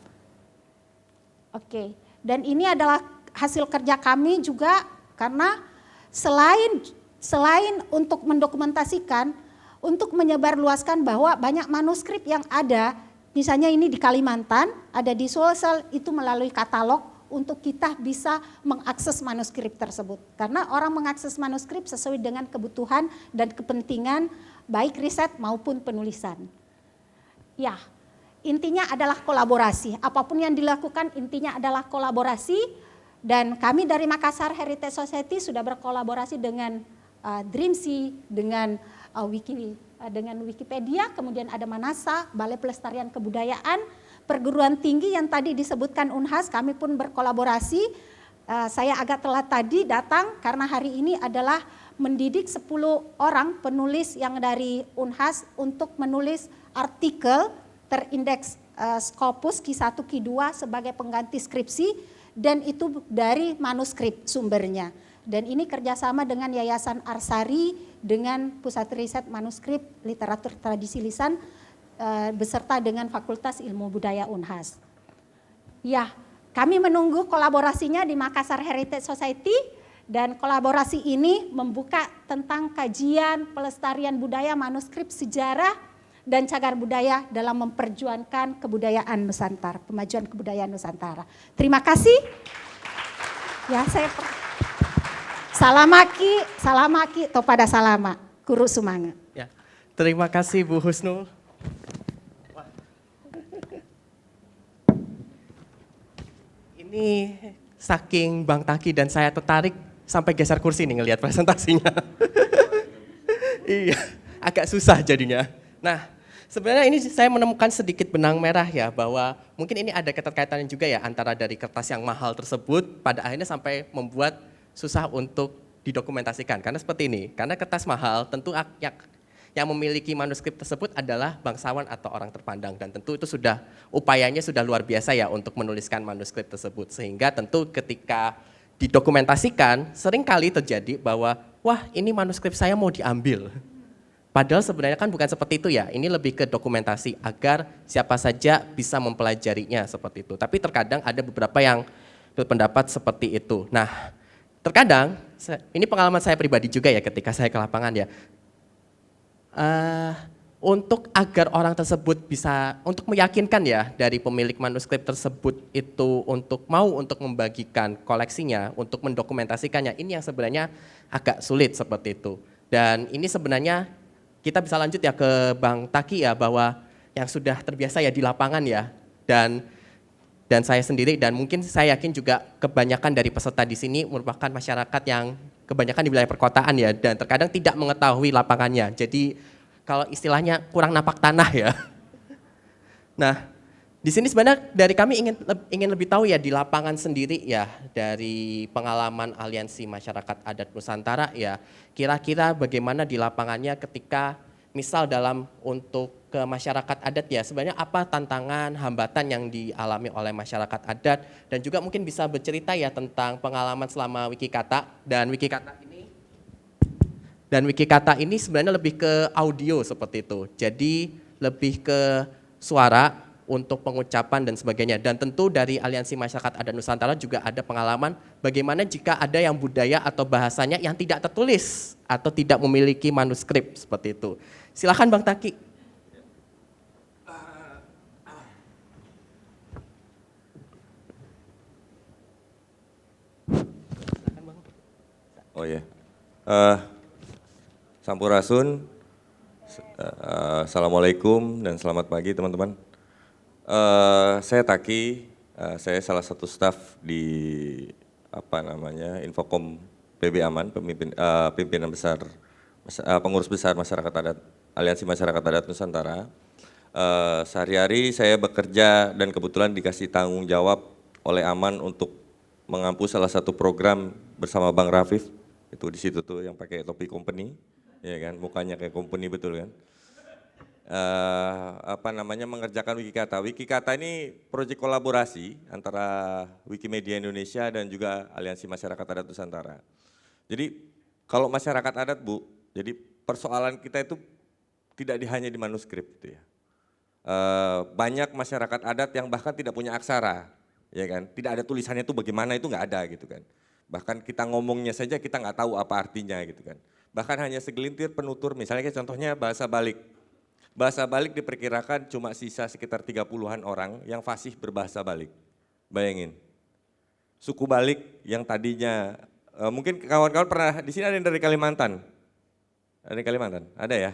[SPEAKER 6] Oke, dan ini adalah hasil kerja kami juga karena selain untuk mendokumentasikan, untuk menyebarluaskan bahwa banyak manuskrip yang ada. Misalnya ini di Kalimantan, ada di Sulsel, itu melalui katalog untuk kita bisa mengakses manuskrip tersebut. Karena orang mengakses manuskrip sesuai dengan kebutuhan dan kepentingan baik riset maupun penulisan. Ya, intinya adalah kolaborasi. Apapun yang dilakukan intinya adalah kolaborasi. Dan kami dari Makassar Heritage Society sudah berkolaborasi dengan Dreamsea, dengan Wikipedia, kemudian ada Manasa, Balai Pelestarian Kebudayaan, perguruan tinggi yang tadi disebutkan Unhas, kami pun berkolaborasi. Saya agak telat tadi datang karena hari ini adalah mendidik 10 orang penulis yang dari Unhas untuk menulis artikel terindeks Scopus Q1 Q2 sebagai pengganti skripsi dan itu dari manuskrip sumbernya. Dan ini kerjasama dengan Yayasan Arsari dengan Pusat Riset Manuskrip Literatur Tradisi Lisan beserta dengan Fakultas Ilmu Budaya Unhas. Ya, kami menunggu kolaborasinya di Makassar Heritage Society dan kolaborasi ini membuka tentang kajian pelestarian budaya manuskrip sejarah dan cagar budaya dalam memperjuangkan kebudayaan Nusantara, kemajuan kebudayaan Nusantara. Terima kasih. Ya, saya salamaki topada salama, kuru sumanga.
[SPEAKER 5] Ya, terima kasih Bu Husnul. Ini saking Bang Taki dan saya tertarik sampai geser kursi nih ngelihat presentasinya. Iya, agak susah jadinya. Nah, sebenarnya ini saya menemukan sedikit benang merah ya bahwa mungkin ini ada keterkaitannya juga ya antara dari kertas yang mahal tersebut pada akhirnya sampai membuat susah untuk didokumentasikan. Karena seperti ini, karena kertas mahal tentu yang memiliki manuskrip tersebut adalah bangsawan atau orang terpandang dan tentu itu sudah upayanya sudah luar biasa ya untuk menuliskan manuskrip tersebut sehingga tentu ketika didokumentasikan, sering kali terjadi bahwa, wah ini manuskrip saya mau diambil. Padahal sebenarnya kan bukan seperti itu ya, ini lebih ke dokumentasi agar siapa saja bisa mempelajarinya seperti itu. Tapi terkadang ada beberapa yang berpendapat seperti itu. Nah, terkadang, ini pengalaman saya pribadi juga ya ketika saya ke lapangan ya, untuk agar orang tersebut bisa, untuk meyakinkan ya dari pemilik manuskrip tersebut itu untuk mau untuk membagikan koleksinya, untuk mendokumentasikannya, ini yang sebenarnya agak sulit seperti itu. Dan ini sebenarnya kita bisa lanjut ya ke Bang Taki ya, bahwa yang sudah terbiasa ya di lapangan ya, dan saya sendiri dan mungkin saya yakin juga kebanyakan dari peserta di sini merupakan masyarakat yang kebanyakan di wilayah perkotaan ya, dan terkadang tidak mengetahui lapangannya. Jadi kalau istilahnya kurang napak tanah ya. Nah, di sini sebenarnya dari kami ingin lebih tahu ya di lapangan sendiri ya, dari pengalaman Aliansi Masyarakat Adat Nusantara ya, kira-kira bagaimana di lapangannya ketika misal dalam untuk ke masyarakat adat ya, sebenarnya apa tantangan, hambatan yang dialami oleh masyarakat adat, dan juga mungkin bisa bercerita ya tentang pengalaman selama Wikikata, dan Wikikata ini sebenarnya lebih ke audio seperti itu, jadi lebih ke suara untuk pengucapan dan sebagainya. Dan tentu dari Aliansi Masyarakat Adat Nusantara juga ada pengalaman bagaimana jika ada yang budaya atau bahasanya yang tidak tertulis atau tidak memiliki manuskrip seperti itu. Silakan Bang Taki.
[SPEAKER 7] Oh ya, Sampurasun, Assalamualaikum dan selamat pagi teman-teman. Saya Taki, saya salah satu staf di Infocom PB Aman, pimpinan besar, pengurus besar masyarakat adat, Aliansi Masyarakat Adat Nusantara. Sehari-hari saya bekerja dan kebetulan dikasih tanggung jawab oleh Aman untuk mengampu salah satu program bersama Bang Rafif. Itu di situ tuh yang pakai topi company, ya kan, mukanya kayak company betul kan. Mengerjakan Wikikata. Wikikata ini proyek kolaborasi antara Wikimedia Indonesia dan juga Aliansi Masyarakat Adat Nusantara. Jadi kalau masyarakat adat Bu, jadi persoalan kita itu tidak hanya di manuskrip gitu ya. Banyak masyarakat adat yang bahkan tidak punya aksara, ya kan. Tidak ada tulisannya itu bagaimana itu nggak ada gitu kan. Bahkan kita ngomongnya saja kita nggak tahu apa artinya gitu kan. Bahkan hanya segelintir penutur, misalnya contohnya bahasa balik. Bahasa balik diperkirakan cuma sisa sekitar 30-an orang yang fasih berbahasa balik. Bayangin, suku balik yang tadinya, mungkin kawan-kawan pernah, di sini ada yang dari Kalimantan? Ada di Kalimantan? Ada ya?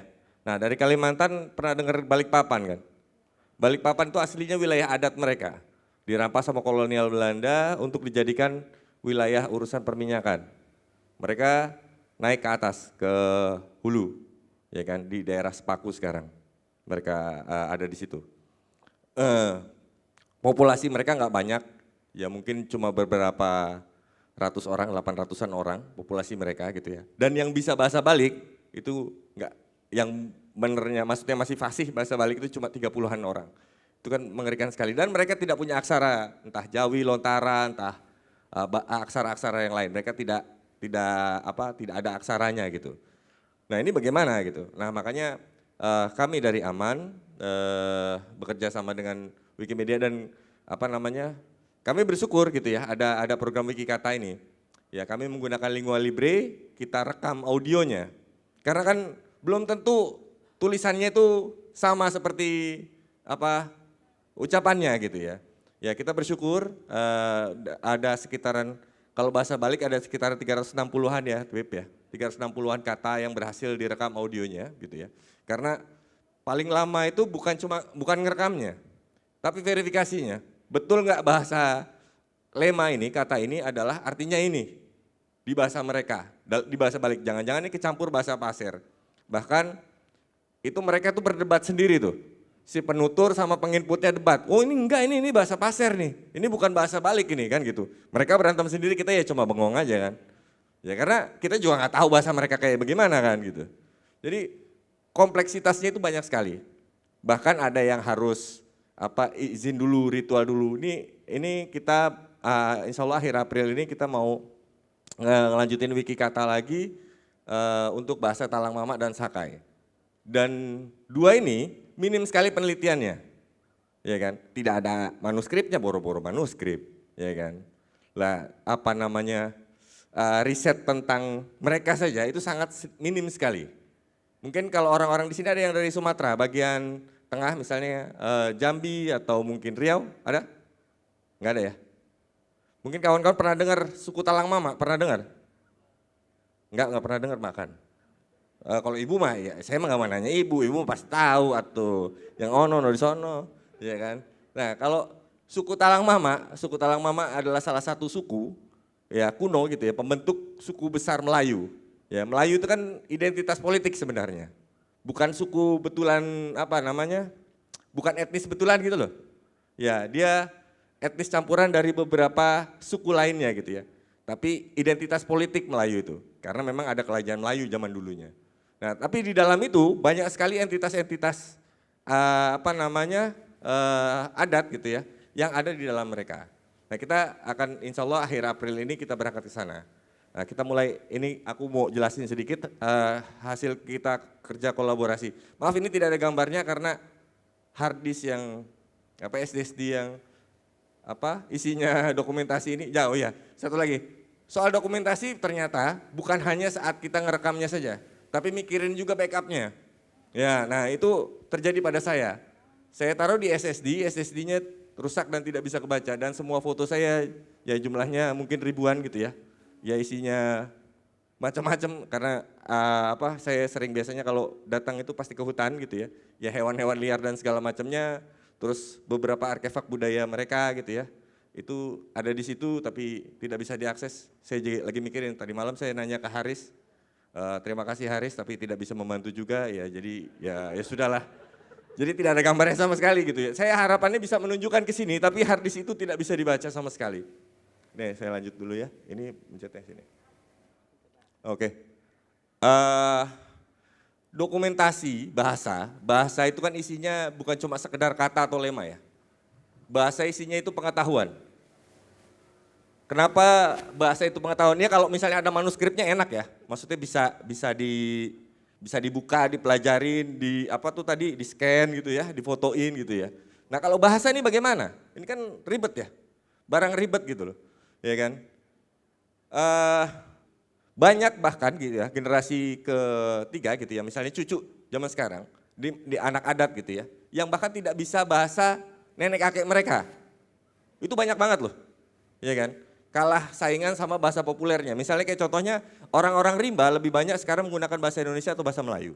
[SPEAKER 7] Nah dari Kalimantan pernah dengar Balikpapan kan? Balikpapan itu aslinya wilayah adat mereka. Dirampas sama kolonial Belanda untuk dijadikan wilayah urusan perminyakan. Mereka naik ke atas, ke hulu, ya kan, di daerah Sepaku sekarang. Mereka ada di situ. Populasi mereka nggak banyak, ya mungkin cuma beberapa ratus orang, 800-an orang populasi mereka gitu ya. Dan yang bisa bahasa balik itu nggak, yang benernya maksudnya masih fasih bahasa balik itu cuma 30-an orang. Itu kan mengerikan sekali. Dan mereka tidak punya aksara, entah Jawi, Lontara, entah aksara-aksara yang lain. Mereka tidak ada aksaranya gitu. Nah ini bagaimana gitu. Nah makanya kami dari Aman bekerja sama dengan Wikimedia dan kami bersyukur gitu ya ada program Wikikata ini. Ya kami menggunakan Lingua Libre, kita rekam audionya. Karena kan belum tentu tulisannya itu sama seperti ucapannya gitu ya. Ya kita bersyukur ada sekitaran, kalau bahasa balik ada sekitar 360-an ya, Wib ya. 360-an kata yang berhasil direkam audionya gitu ya. Karena paling lama itu bukan ngerekamnya, tapi verifikasinya. Betul nggak bahasa lema ini, kata ini adalah artinya ini di bahasa mereka, di bahasa balik. Jangan-jangan ini kecampur bahasa pasir. Bahkan itu mereka tuh berdebat sendiri tuh. Si penutur sama penginputnya debat. Oh ini enggak, ini bahasa pasir nih. Ini bukan bahasa balik ini kan gitu. Mereka berantem sendiri, kita ya cuma bengong aja kan. Ya karena kita juga nggak tahu bahasa mereka kayak bagaimana kan gitu. Jadi kompleksitasnya itu banyak sekali. Bahkan ada yang harus izin dulu, ritual dulu. Ini kita insya Allah akhir April ini kita mau ngelanjutin wiki kata lagi untuk bahasa Talang Mama dan Sakai. Dan dua ini minim sekali penelitiannya, ya kan? Tidak ada manuskripnya, boro-boro manuskrip, ya kan? Lah apa namanya riset tentang mereka saja itu sangat minim sekali. Mungkin kalau orang-orang di sini ada yang dari Sumatera, bagian tengah misalnya Jambi atau mungkin Riau, ada? Enggak ada ya? Mungkin kawan-kawan pernah dengar suku Talang Mama, pernah dengar? Enggak pernah dengar makan. Kalau ibu mah ya saya mah nggak nanya ibu pasti tahu atau yang ono di sono, ya kan? Nah kalau suku Talang Mama adalah salah satu suku ya kuno gitu ya, pembentuk suku besar Melayu. Ya Melayu itu kan identitas politik sebenarnya, bukan suku betulan apa namanya, bukan etnis betulan gitu loh. Ya dia etnis campuran dari beberapa suku lainnya gitu ya. Tapi identitas politik Melayu itu, karena memang ada kerajaan Melayu zaman dulunya. Nah, tapi di dalam itu banyak sekali entitas-entitas adat gitu ya, yang ada di dalam mereka. Nah, kita akan insya Allah akhir April ini kita berangkat ke sana. Nah, kita mulai ini aku mau jelasin sedikit hasil kita kerja kolaborasi. Maaf ini tidak ada gambarnya karena hard disk yang SSD yang isinya dokumentasi ini jauh ya. Satu lagi, soal dokumentasi ternyata bukan hanya saat kita ngerekamnya saja, tapi mikirin juga backupnya. Ya, nah itu terjadi pada saya. Saya taruh di SSD-nya rusak dan tidak bisa kebaca dan semua foto saya ya jumlahnya mungkin ribuan gitu ya. Ya isinya macam-macam karena saya sering biasanya kalau datang itu pasti ke hutan gitu ya. Ya hewan-hewan liar dan segala macamnya. Terus beberapa artefak budaya mereka gitu ya, itu ada di situ tapi tidak bisa diakses. Saya lagi mikirin, tadi malam saya nanya ke Haris, terima kasih Haris tapi tidak bisa membantu juga ya jadi ya sudahlah. Jadi tidak ada gambarnya sama sekali gitu ya. Saya harapannya bisa menunjukkan ke sini tapi hard disk itu tidak bisa dibaca sama sekali. Nih saya lanjut dulu ya, ini mencetnya sini. Oke. Dokumentasi bahasa itu kan isinya bukan cuma sekedar kata atau lema ya. Bahasa isinya itu pengetahuan. Kenapa bahasa itu pengetahuannya? Kalau misalnya ada manuskripnya enak ya. Maksudnya bisa dibuka, dipelajarin, di scan gitu ya, difotoin gitu ya. Nah kalau bahasa ini bagaimana? Ini kan ribet ya, barang ribet gitu loh, ya kan. Banyak bahkan gitu ya, generasi ketiga gitu ya, misalnya cucu zaman sekarang, di anak adat gitu ya, yang bahkan tidak bisa bahasa nenek kakek mereka. Itu banyak banget loh, ya kan. Kalah saingan sama bahasa populernya. Misalnya kayak contohnya orang-orang rimba lebih banyak sekarang menggunakan bahasa Indonesia atau bahasa Melayu.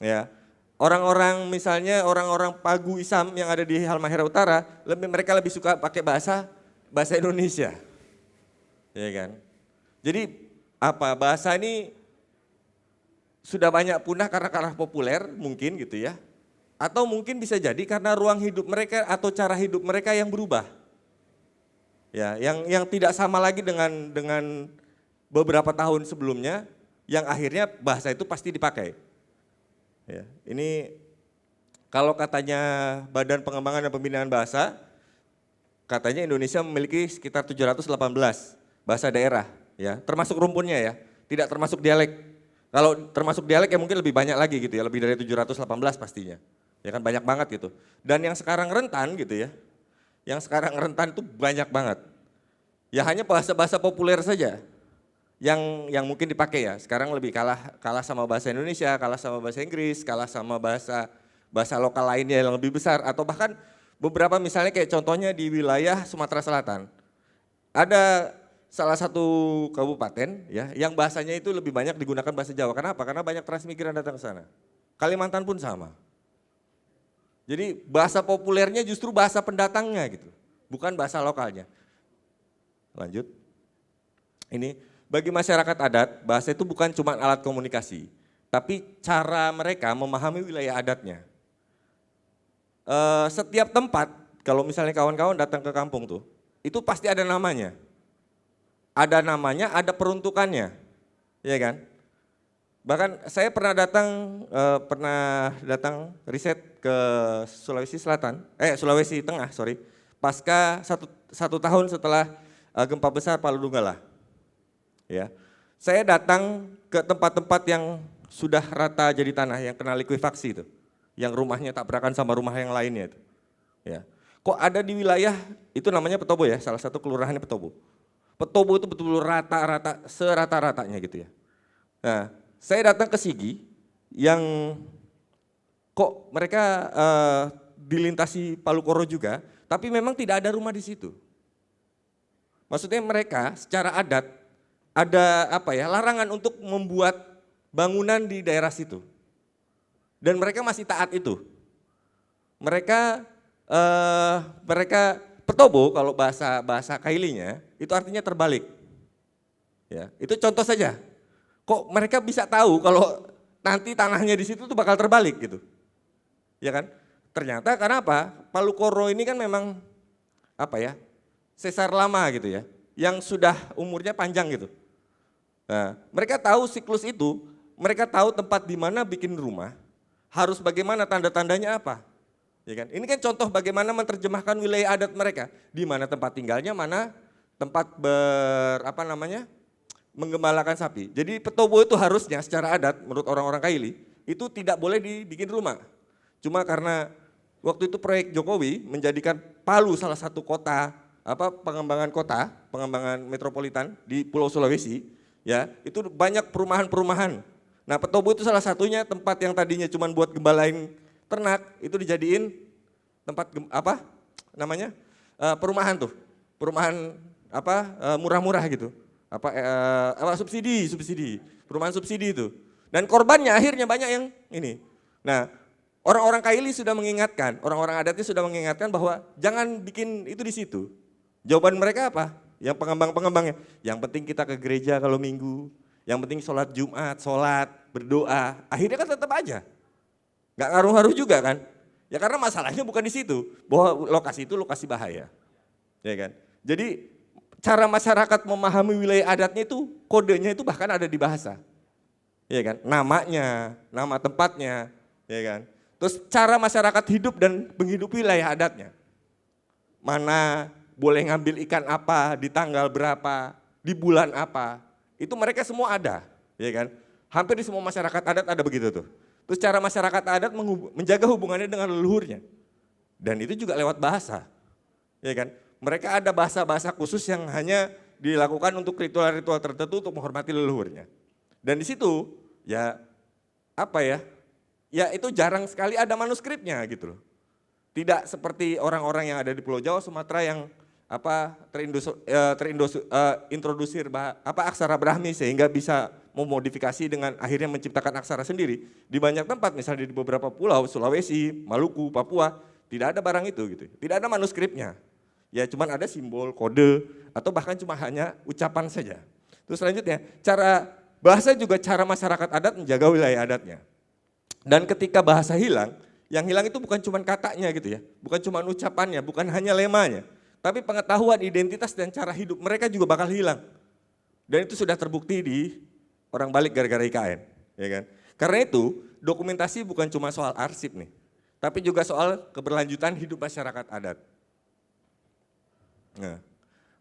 [SPEAKER 7] Ya. Orang-orang misalnya orang-orang Pagu Isam yang ada di Halmahera Utara, mereka lebih suka pakai bahasa Indonesia. Ya kan. Jadi bahasa ini sudah banyak punah karena kalah populer mungkin gitu ya. Atau mungkin bisa jadi karena ruang hidup mereka atau cara hidup mereka yang berubah. Ya, yang tidak sama lagi dengan beberapa tahun sebelumnya yang akhirnya bahasa itu pasti dipakai. Ya, ini kalau katanya Badan Pengembangan dan Pembinaan Bahasa, katanya Indonesia memiliki sekitar 718 bahasa daerah, ya, termasuk rumpunnya ya, tidak termasuk dialek. Kalau termasuk dialek ya mungkin lebih banyak lagi gitu ya, lebih dari 718 pastinya. Ya kan banyak banget gitu. Dan yang sekarang rentan gitu ya, yang sekarang rentan itu banyak banget. Ya hanya bahasa-bahasa populer saja yang mungkin dipakai ya. Sekarang lebih kalah sama bahasa Indonesia, kalah sama bahasa Inggris, kalah sama bahasa lokal lainnya yang lebih besar. Atau bahkan beberapa misalnya kayak contohnya di wilayah Sumatera Selatan. Ada salah satu kabupaten ya yang bahasanya itu lebih banyak digunakan bahasa Jawa. Kenapa? Karena banyak transmigran datang ke sana. Kalimantan pun sama. Jadi bahasa populernya justru bahasa pendatangnya gitu, bukan bahasa lokalnya. Lanjut. Ini bagi masyarakat adat, bahasa itu bukan cuma alat komunikasi, tapi cara mereka memahami wilayah adatnya. Setiap tempat, kalau misalnya kawan-kawan datang ke kampung tuh, itu pasti ada namanya. Ada namanya, ada peruntukannya, ya kan? Bahkan saya pernah datang riset ke Sulawesi Tengah, pasca satu tahun setelah gempa besar Palu Donggala. Ya, saya datang ke tempat-tempat yang sudah rata jadi tanah, yang kena likuifaksi itu, yang rumahnya tabrakan sama rumah yang lainnya itu. Ya, kok ada di wilayah itu namanya Petobo ya, salah satu kelurahannya Petobo. Petobo itu betul-betul rata-rata, serata-ratanya gitu ya. Nah, saya datang ke Sigi yang kok mereka dilintasi Palu Koro juga, tapi memang tidak ada rumah di situ. Maksudnya mereka secara adat ada larangan untuk membuat bangunan di daerah situ. Dan mereka masih taat itu. Mereka Petobo kalau bahasa Kailinya itu artinya terbalik. Ya, itu contoh saja. Kok mereka bisa tahu kalau nanti tanahnya di situ tuh bakal terbalik gitu. Ya kan? Ternyata karena apa? Palu Koro ini kan memang sesar lama gitu ya, yang sudah umurnya panjang gitu. Nah, mereka tahu siklus itu, mereka tahu tempat di mana bikin rumah, harus bagaimana tanda-tandanya apa. Ya kan? Ini kan contoh bagaimana menerjemahkan wilayah adat mereka, di mana tempat tinggalnya, mana tempat menggembalakan sapi. Jadi Petobo itu harusnya secara adat menurut orang-orang Kaili itu tidak boleh dibikin rumah. Cuma karena waktu itu proyek Jokowi menjadikan Palu salah satu pengembangan metropolitan di Pulau Sulawesi, ya itu banyak perumahan-perumahan. Nah Petobo itu salah satunya tempat yang tadinya cuma buat gembalain ternak itu dijadiin tempat perumahan tuh, perumahan murah-murah gitu, subsidi, perumahan subsidi itu. Dan korbannya akhirnya banyak yang ini. Nah orang-orang Kaili sudah mengingatkan, orang-orang adatnya sudah mengingatkan bahwa jangan bikin itu di situ. Jawaban mereka apa? Yang pengembang-pengembangnya, yang penting kita ke gereja kalau minggu, yang penting sholat Jumat, sholat, berdoa. Akhirnya kan tetap aja. Nggak ngaruh-ngaruh juga kan? Ya karena masalahnya bukan di situ, bahwa lokasi itu lokasi bahaya. Ya kan? Jadi cara masyarakat memahami wilayah adatnya itu, kodenya itu bahkan ada di bahasa. Ya kan? Namanya, nama tempatnya, ya kan? Terus cara masyarakat hidup dan menghidupi wilayah adatnya. Mana boleh ngambil ikan apa, di tanggal berapa, di bulan apa, itu mereka semua ada, ya kan? Hampir di semua masyarakat adat ada begitu tuh. Terus cara masyarakat adat menjaga hubungannya dengan leluhurnya. Dan itu juga lewat bahasa, ya kan? Mereka ada bahasa-bahasa khusus yang hanya dilakukan untuk ritual-ritual tertentu untuk menghormati leluhurnya. Dan di situ, ya itu jarang sekali ada manuskripnya gitu loh. Tidak seperti orang-orang yang ada di Pulau Jawa, Sumatera yang terintrodusir aksara Brahmi sehingga bisa memodifikasi dengan akhirnya menciptakan aksara sendiri. Di banyak tempat misalnya di beberapa pulau, Sulawesi, Maluku, Papua, tidak ada barang itu gitu. Tidak ada manuskripnya. Ya cuman ada simbol, kode, atau bahkan cuma hanya ucapan saja. Terus selanjutnya, bahasa juga cara masyarakat adat menjaga wilayah adatnya. Dan ketika bahasa hilang, yang hilang itu bukan cuma katanya gitu ya, bukan cuma ucapannya, bukan hanya lemanya, tapi pengetahuan, identitas dan cara hidup mereka juga bakal hilang. Dan itu sudah terbukti di orang balik gara-gara IKN, ya kan? Karena itu dokumentasi bukan cuma soal arsip nih, tapi juga soal keberlanjutan hidup masyarakat adat.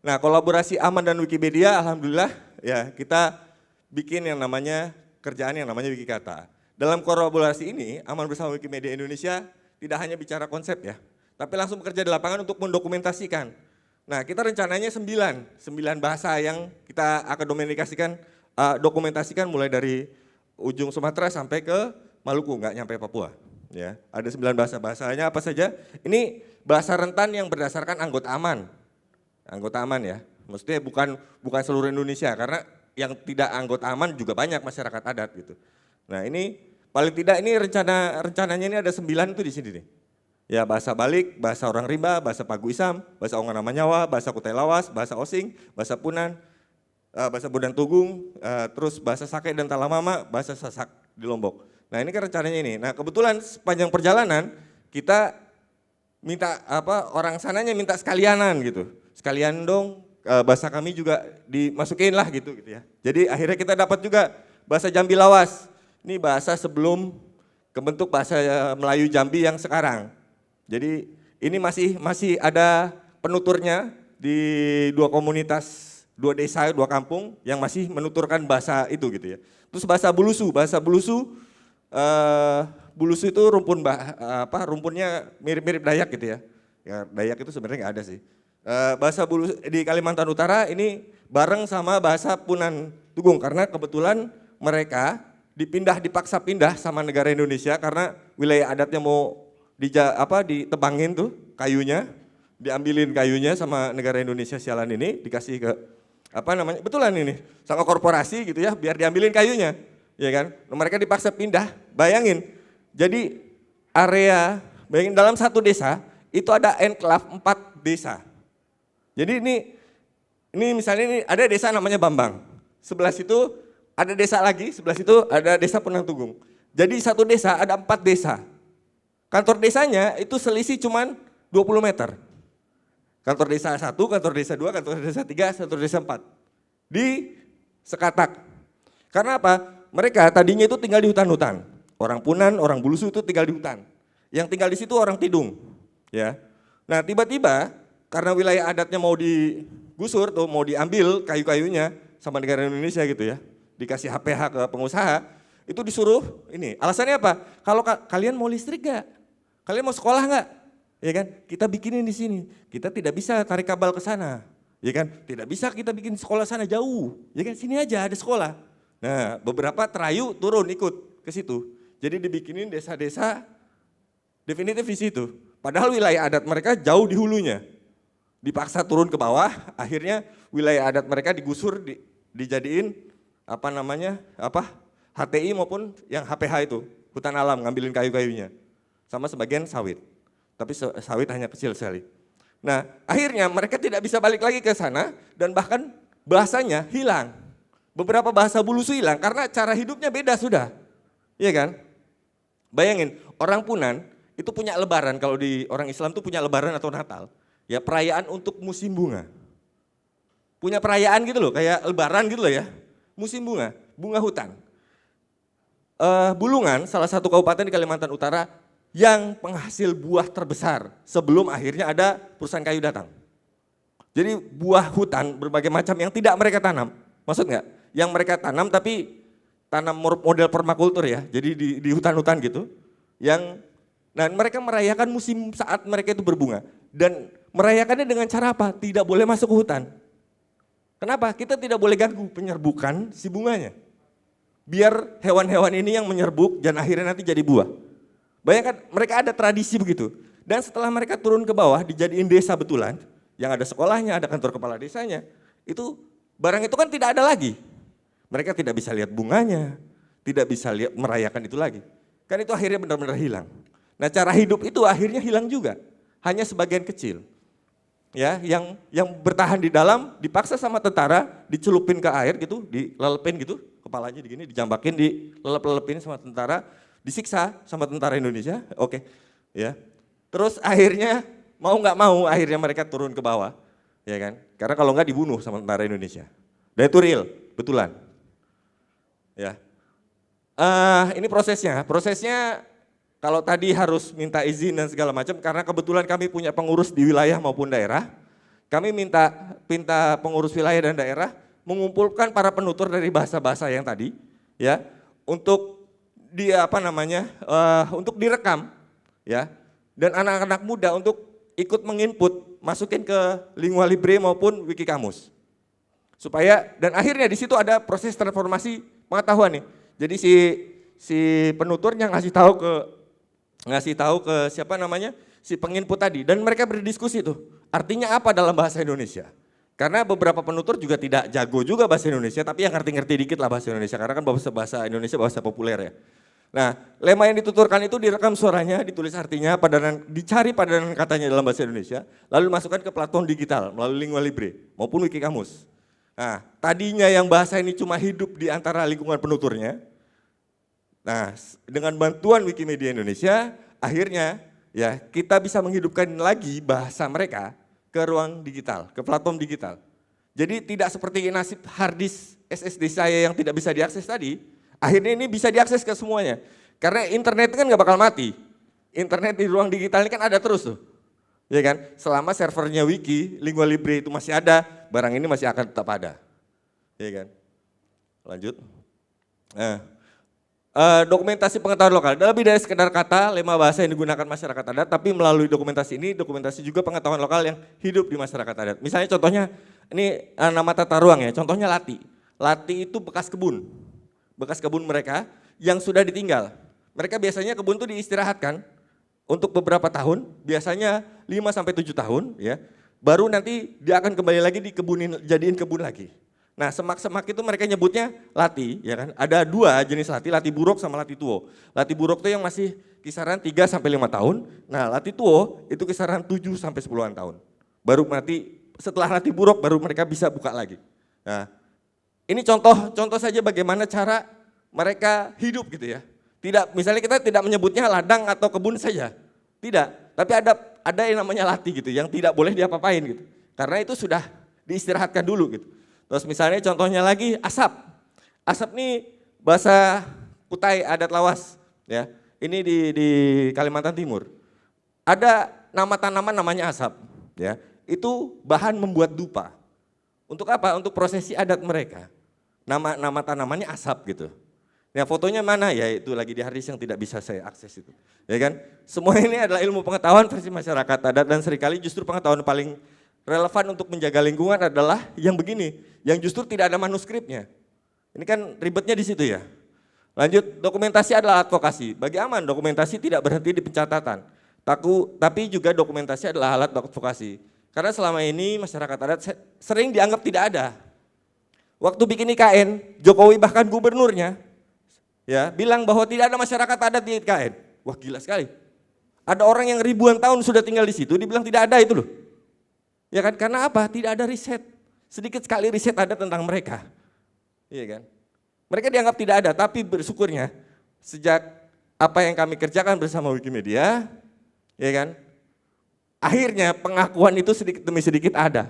[SPEAKER 7] Nah, kolaborasi Aman dan Wikimedia, alhamdulillah ya kita bikin yang namanya kerjaan yang namanya Wikikata. Dalam kolaborasi ini, Aman bersama Wikimedia Indonesia tidak hanya bicara konsep ya, tapi langsung bekerja di lapangan untuk mendokumentasikan. Nah, kita rencananya 9 bahasa yang kita akan dokumentasikan mulai dari ujung Sumatera sampai ke Maluku, nggak nyampe Papua. Ya, ada 9 bahasa. Bahasanya apa saja? Ini bahasa rentan yang berdasarkan anggota Aman. Anggota Aman ya, maksudnya bukan seluruh Indonesia, karena yang tidak anggota Aman juga banyak masyarakat adat gitu. Nah ini paling tidak ini rencananya ini ada 9 itu di sini nih. Ya bahasa Balik, bahasa orang Rimba, bahasa Pagu Isam, bahasa Ongan Amanyawa, bahasa Kutai Lawas, bahasa Osing, bahasa Punan, bahasa Budan Tugung, terus bahasa Sake dan Talamama, bahasa Sasak di Lombok. Nah ini kan rencananya ini. Nah kebetulan sepanjang perjalanan kita minta orang sananya minta sekalianan gitu. Sekalian dong bahasa kami juga dimasukin lah gitu ya. Jadi akhirnya kita dapat juga bahasa Jambi Lawas. Ini bahasa sebelum kebentuk bahasa Melayu Jambi yang sekarang. Jadi ini masih ada penuturnya di 2 komunitas 2 desa, 2 kampung yang masih menuturkan bahasa itu gitu ya. Terus bahasa Bulusu itu rumpunnya mirip-mirip Dayak gitu ya. Ya Dayak itu sebenarnya nggak ada sih. Bahasa Bulusu di Kalimantan Utara ini bareng sama bahasa Punan Tugung karena kebetulan mereka dipaksa pindah sama negara Indonesia karena wilayah adatnya mau ditebangin tuh kayunya, diambilin kayunya sama negara Indonesia sialan ini dikasih ke betulan ini sama korporasi gitu ya biar diambilin kayunya, ya kan? Mereka dipaksa pindah, bayangin. Jadi bayangin dalam satu desa itu ada enklave 4 desa. Jadi ini misalnya ini ada desa namanya Bambang, sebelah situ ada desa lagi, sebelah situ ada desa Punan Tugung. Jadi satu desa ada 4 desa. Kantor desanya itu selisih cuman 20 meter. Kantor desa 1, kantor desa 2, kantor desa 3, kantor desa 4. Di sekatak. Karena apa? Mereka tadinya itu tinggal di hutan-hutan. Orang Punan, orang Bulusu itu tinggal di hutan. Yang tinggal di situ orang Tidung. Ya. Nah tiba-tiba karena wilayah adatnya mau digusur tuh, mau diambil kayu-kayunya sama negara Indonesia gitu ya. Dikasih HPH ke pengusaha, itu disuruh ini. Alasannya apa? Kalau kalian mau listrik gak? Kalian mau sekolah gak? Ya kan? Kita bikinin di sini. Kita tidak bisa tarik kabel ke sana. Ya kan? Tidak bisa kita bikin sekolah sana jauh. Ya kan? Sini aja ada sekolah. Nah, beberapa terayu turun ikut ke situ. Jadi dibikinin desa-desa definitif di situ. Padahal wilayah adat mereka jauh di hulunya. Dipaksa turun ke bawah, akhirnya wilayah adat mereka digusur, dijadiin HTI maupun yang HPH itu, hutan alam ngambilin kayu-kayunya. Sama sebagian sawit. Tapi sawit hanya kecil sekali. Nah, akhirnya mereka tidak bisa balik lagi ke sana dan bahkan bahasanya hilang. Beberapa bahasa Bulusu hilang karena cara hidupnya beda sudah. Iya kan? Bayangin, orang Punan itu punya lebaran, kalau di orang Islam itu punya lebaran atau Natal. Ya perayaan untuk musim bunga. Punya perayaan gitu loh, kayak lebaran gitu loh ya. Musim bunga, bunga hutan. Bulungan, salah satu kabupaten di Kalimantan Utara yang penghasil buah terbesar sebelum akhirnya ada perusahaan kayu datang. Jadi buah hutan berbagai macam yang tidak mereka tanam, maksud nggak? Yang mereka tanam tapi tanam model permakultur ya, jadi di hutan-hutan gitu. Dan mereka merayakan musim saat mereka itu berbunga. Dan merayakannya dengan cara apa? Tidak boleh masuk ke hutan. Kenapa? Kita tidak boleh ganggu penyerbukan si bunganya. Biar hewan-hewan ini yang menyerbuk dan akhirnya nanti jadi buah. Bayangkan mereka ada tradisi begitu. Dan setelah mereka turun ke bawah dijadiin desa betulan, yang ada sekolahnya, ada kantor kepala desanya, itu barang itu kan tidak ada lagi. Mereka tidak bisa lihat bunganya, tidak bisa merayakan itu lagi. Kan itu akhirnya benar-benar hilang. Nah cara hidup itu akhirnya hilang juga, hanya sebagian kecil. Ya, yang bertahan di dalam dipaksa sama tentara, dicelupin ke air gitu, dilelepin gitu, kepalanya begini, dijambakin, dilelep-lelepin sama tentara, disiksa sama tentara Indonesia, oke, ya. Terus akhirnya mau nggak mau, akhirnya mereka turun ke bawah, ya kan? Karena kalau nggak dibunuh sama tentara Indonesia. Dan itu real, betulan. Ya, ini prosesnya kalau tadi harus minta izin dan segala macam, karena kebetulan kami punya pengurus di wilayah maupun daerah, kami minta pengurus wilayah dan daerah mengumpulkan para penutur dari bahasa-bahasa yang tadi, ya, untuk untuk direkam, ya, dan anak-anak muda untuk ikut menginput, masukin ke Lingua Libre maupun Wikikamus, supaya dan akhirnya di situ ada proses transformasi pengetahuan nih. Jadi si penuturnya ngasih tahu ke si penginput tadi, dan mereka berdiskusi tuh artinya apa dalam bahasa Indonesia. Karena beberapa penutur juga tidak jago juga bahasa Indonesia, tapi yang ngerti-ngerti dikit lah bahasa Indonesia, karena kan bahasa Indonesia bahasa populer ya. Nah, lema yang dituturkan itu direkam suaranya, ditulis artinya, dicari padanan katanya dalam bahasa Indonesia, lalu dimasukkan ke platform digital melalui Lingua Libre maupun Wikikamus. Nah, tadinya yang bahasa ini cuma hidup di antara lingkungan penuturnya. Nah, dengan bantuan Wikimedia Indonesia, akhirnya ya kita bisa menghidupkan lagi bahasa mereka ke ruang digital, ke platform digital. Jadi tidak seperti nasib hard disk SSD saya yang tidak bisa diakses tadi, akhirnya ini bisa diakses ke semuanya. Karena internet kan nggak bakal mati. Internet di ruang digital ini kan ada terus tuh. Ya kan? Selama servernya wiki, lingua libre itu masih ada, barang ini masih akan tetap ada. Ya kan? Lanjut. Nah, dokumentasi pengetahuan lokal, lebih dari sekedar kata, lema bahasa yang digunakan masyarakat adat, tapi melalui dokumentasi ini, dokumentasi juga pengetahuan lokal yang hidup di masyarakat adat. Misalnya contohnya, ini nama tata ruang ya, contohnya Lati. Lati itu bekas kebun mereka yang sudah ditinggal. Mereka biasanya kebun itu diistirahatkan untuk beberapa tahun, biasanya 5-7 tahun ya, baru nanti dia akan kembali lagi jadiin kebun lagi. Nah semak-semak itu mereka nyebutnya lati, ya kan? Ada 2 jenis lati, lati buruk sama lati tuo. Lati buruk itu yang masih kisaran 3-5 tahun, nah lati tuo itu kisaran 7-10 tahun. Baru nanti setelah lati buruk baru mereka bisa buka lagi. Nah ini contoh saja bagaimana cara mereka hidup gitu ya. Tidak, misalnya kita tidak menyebutnya ladang atau kebun saja, tidak. Tapi ada yang namanya lati gitu, yang tidak boleh diapa-apain gitu. Karena itu sudah diistirahatkan dulu gitu. Terus misalnya contohnya lagi asap. Asap ini bahasa Kutai adat Lawas ya. Ini di Kalimantan Timur. Ada nama tanaman namanya asap ya. Itu bahan membuat dupa. Untuk apa? Untuk prosesi adat mereka. Nama tanamannya asap gitu. Nah fotonya mana? Ya itu lagi di harddisk yang tidak bisa saya akses itu. Ya kan? Semua ini adalah ilmu pengetahuan versi masyarakat adat dan seringkali justru pengetahuan paling relevan untuk menjaga lingkungan adalah yang begini, yang justru tidak ada manuskripnya. Ini kan ribetnya di situ ya. Lanjut, dokumentasi adalah advokasi. Bagi Aman, dokumentasi tidak berhenti di pencatatan. Tapi juga dokumentasi adalah alat advokasi. Karena selama ini masyarakat adat sering dianggap tidak ada. Waktu bikin IKN, Jokowi bahkan gubernurnya ya bilang bahwa tidak ada masyarakat adat di IKN. Wah gila sekali. Ada orang yang ribuan tahun sudah tinggal di situ, dibilang tidak ada itu loh. Ya kan, karena apa? Tidak ada riset. Sedikit sekali riset ada tentang mereka. Iya kan? Mereka dianggap tidak ada, tapi bersyukurnya sejak apa yang kami kerjakan bersama Wikimedia, ya kan? Akhirnya pengakuan itu sedikit demi sedikit ada.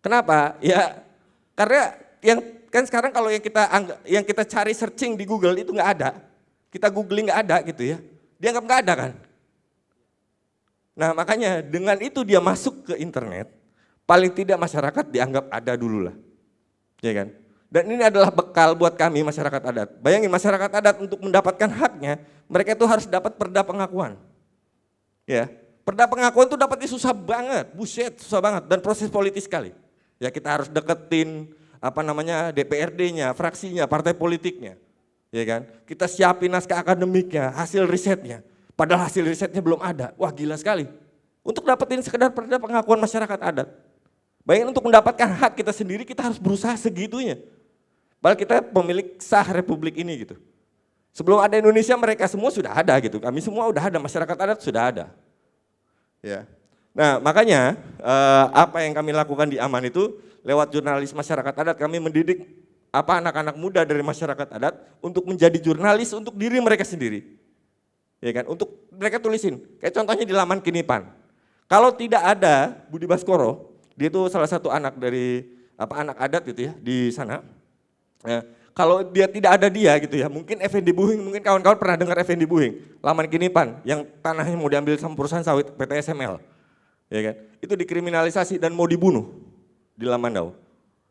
[SPEAKER 7] Kenapa? Ya karena yang kan sekarang kalau yang kita cari searching di Google itu nggak ada. Kita googling nggak ada gitu ya. Dianggap nggak ada kan? Nah makanya dengan itu dia masuk ke internet, paling tidak masyarakat dianggap ada dulu lah. Ya kan? Dan ini adalah bekal buat kami masyarakat adat. Bayangin masyarakat adat untuk mendapatkan haknya, mereka itu harus dapat perda pengakuan. Ya, perda pengakuan itu dapatnya susah banget, buset susah banget dan proses politis sekali. Ya kita harus deketin DPRD-nya, fraksinya, partai politiknya. Ya kan? Kita siapin naskah akademiknya, hasil risetnya. Padahal hasil risetnya belum ada. Wah gila sekali. Untuk dapetin sekedar perda pengakuan masyarakat adat. Bayangin untuk mendapatkan hak kita sendiri kita harus berusaha segitunya. Padahal kita pemilik sah republik ini gitu. Sebelum ada Indonesia mereka semua sudah ada gitu. Kami semua udah ada, masyarakat adat sudah ada. Ya. Nah makanya apa yang kami lakukan di Aman itu lewat jurnalis masyarakat adat kami mendidik anak-anak muda dari masyarakat adat untuk menjadi jurnalis untuk diri mereka sendiri. Ya kan? Untuk mereka tulisin. Kayak contohnya di laman Kinipan. Kalau tidak ada Budi Baskoro, dia itu salah satu anak dari anak adat gitu ya di sana. Ya, kalau dia tidak ada dia gitu ya, mungkin Effendi Buhing, mungkin kawan-kawan pernah dengar Effendi Buhing, laman Kinipan yang tanahnya mau diambil sama perusahaan sawit PT SML. Ya kan? Itu dikriminalisasi dan mau dibunuh di Lamandau.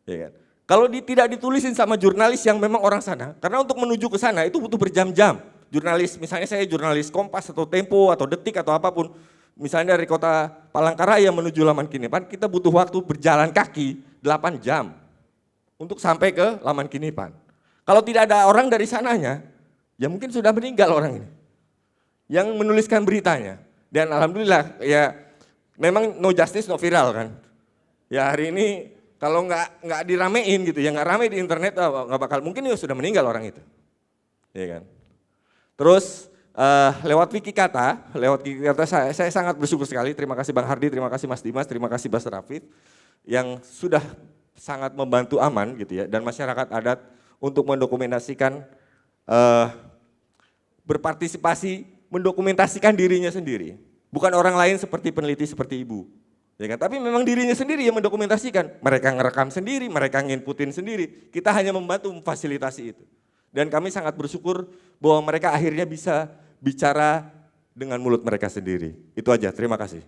[SPEAKER 7] Ya kan? Kalau tidak ditulisin sama jurnalis yang memang orang sana, karena untuk menuju ke sana itu butuh berjam-jam. Jurnalis, misalnya saya jurnalis Kompas atau Tempo atau Detik atau apapun, misalnya dari kota Palangkaraya menuju laman Kinipan, kita butuh waktu berjalan kaki 8 jam untuk sampai ke laman Kinipan. Kalau tidak ada orang dari sananya, ya mungkin sudah meninggal orang ini yang menuliskan beritanya. Dan alhamdulillah ya memang no justice no viral kan. Ya hari ini kalau nggak diramein gitu, ya nggak rame di internet, nggak bakal, mungkin ya sudah meninggal orang itu. Ya kan. Terus lewat Wiki Kata saya sangat bersyukur sekali. Terima kasih Bang Hardi, terima kasih Mas Dimas, terima kasih Bas Rafid yang sudah sangat membantu Aman gitu ya dan masyarakat adat untuk mendokumentasikan berpartisipasi mendokumentasikan dirinya sendiri. Bukan orang lain seperti peneliti seperti Ibu. Ya kan? Tapi memang dirinya sendiri yang mendokumentasikan. Mereka ngerekam sendiri, mereka nginputin sendiri. Kita hanya membantu memfasilitasi itu. Dan kami sangat bersyukur bahwa mereka akhirnya bisa bicara dengan mulut mereka sendiri. Itu aja, terima kasih.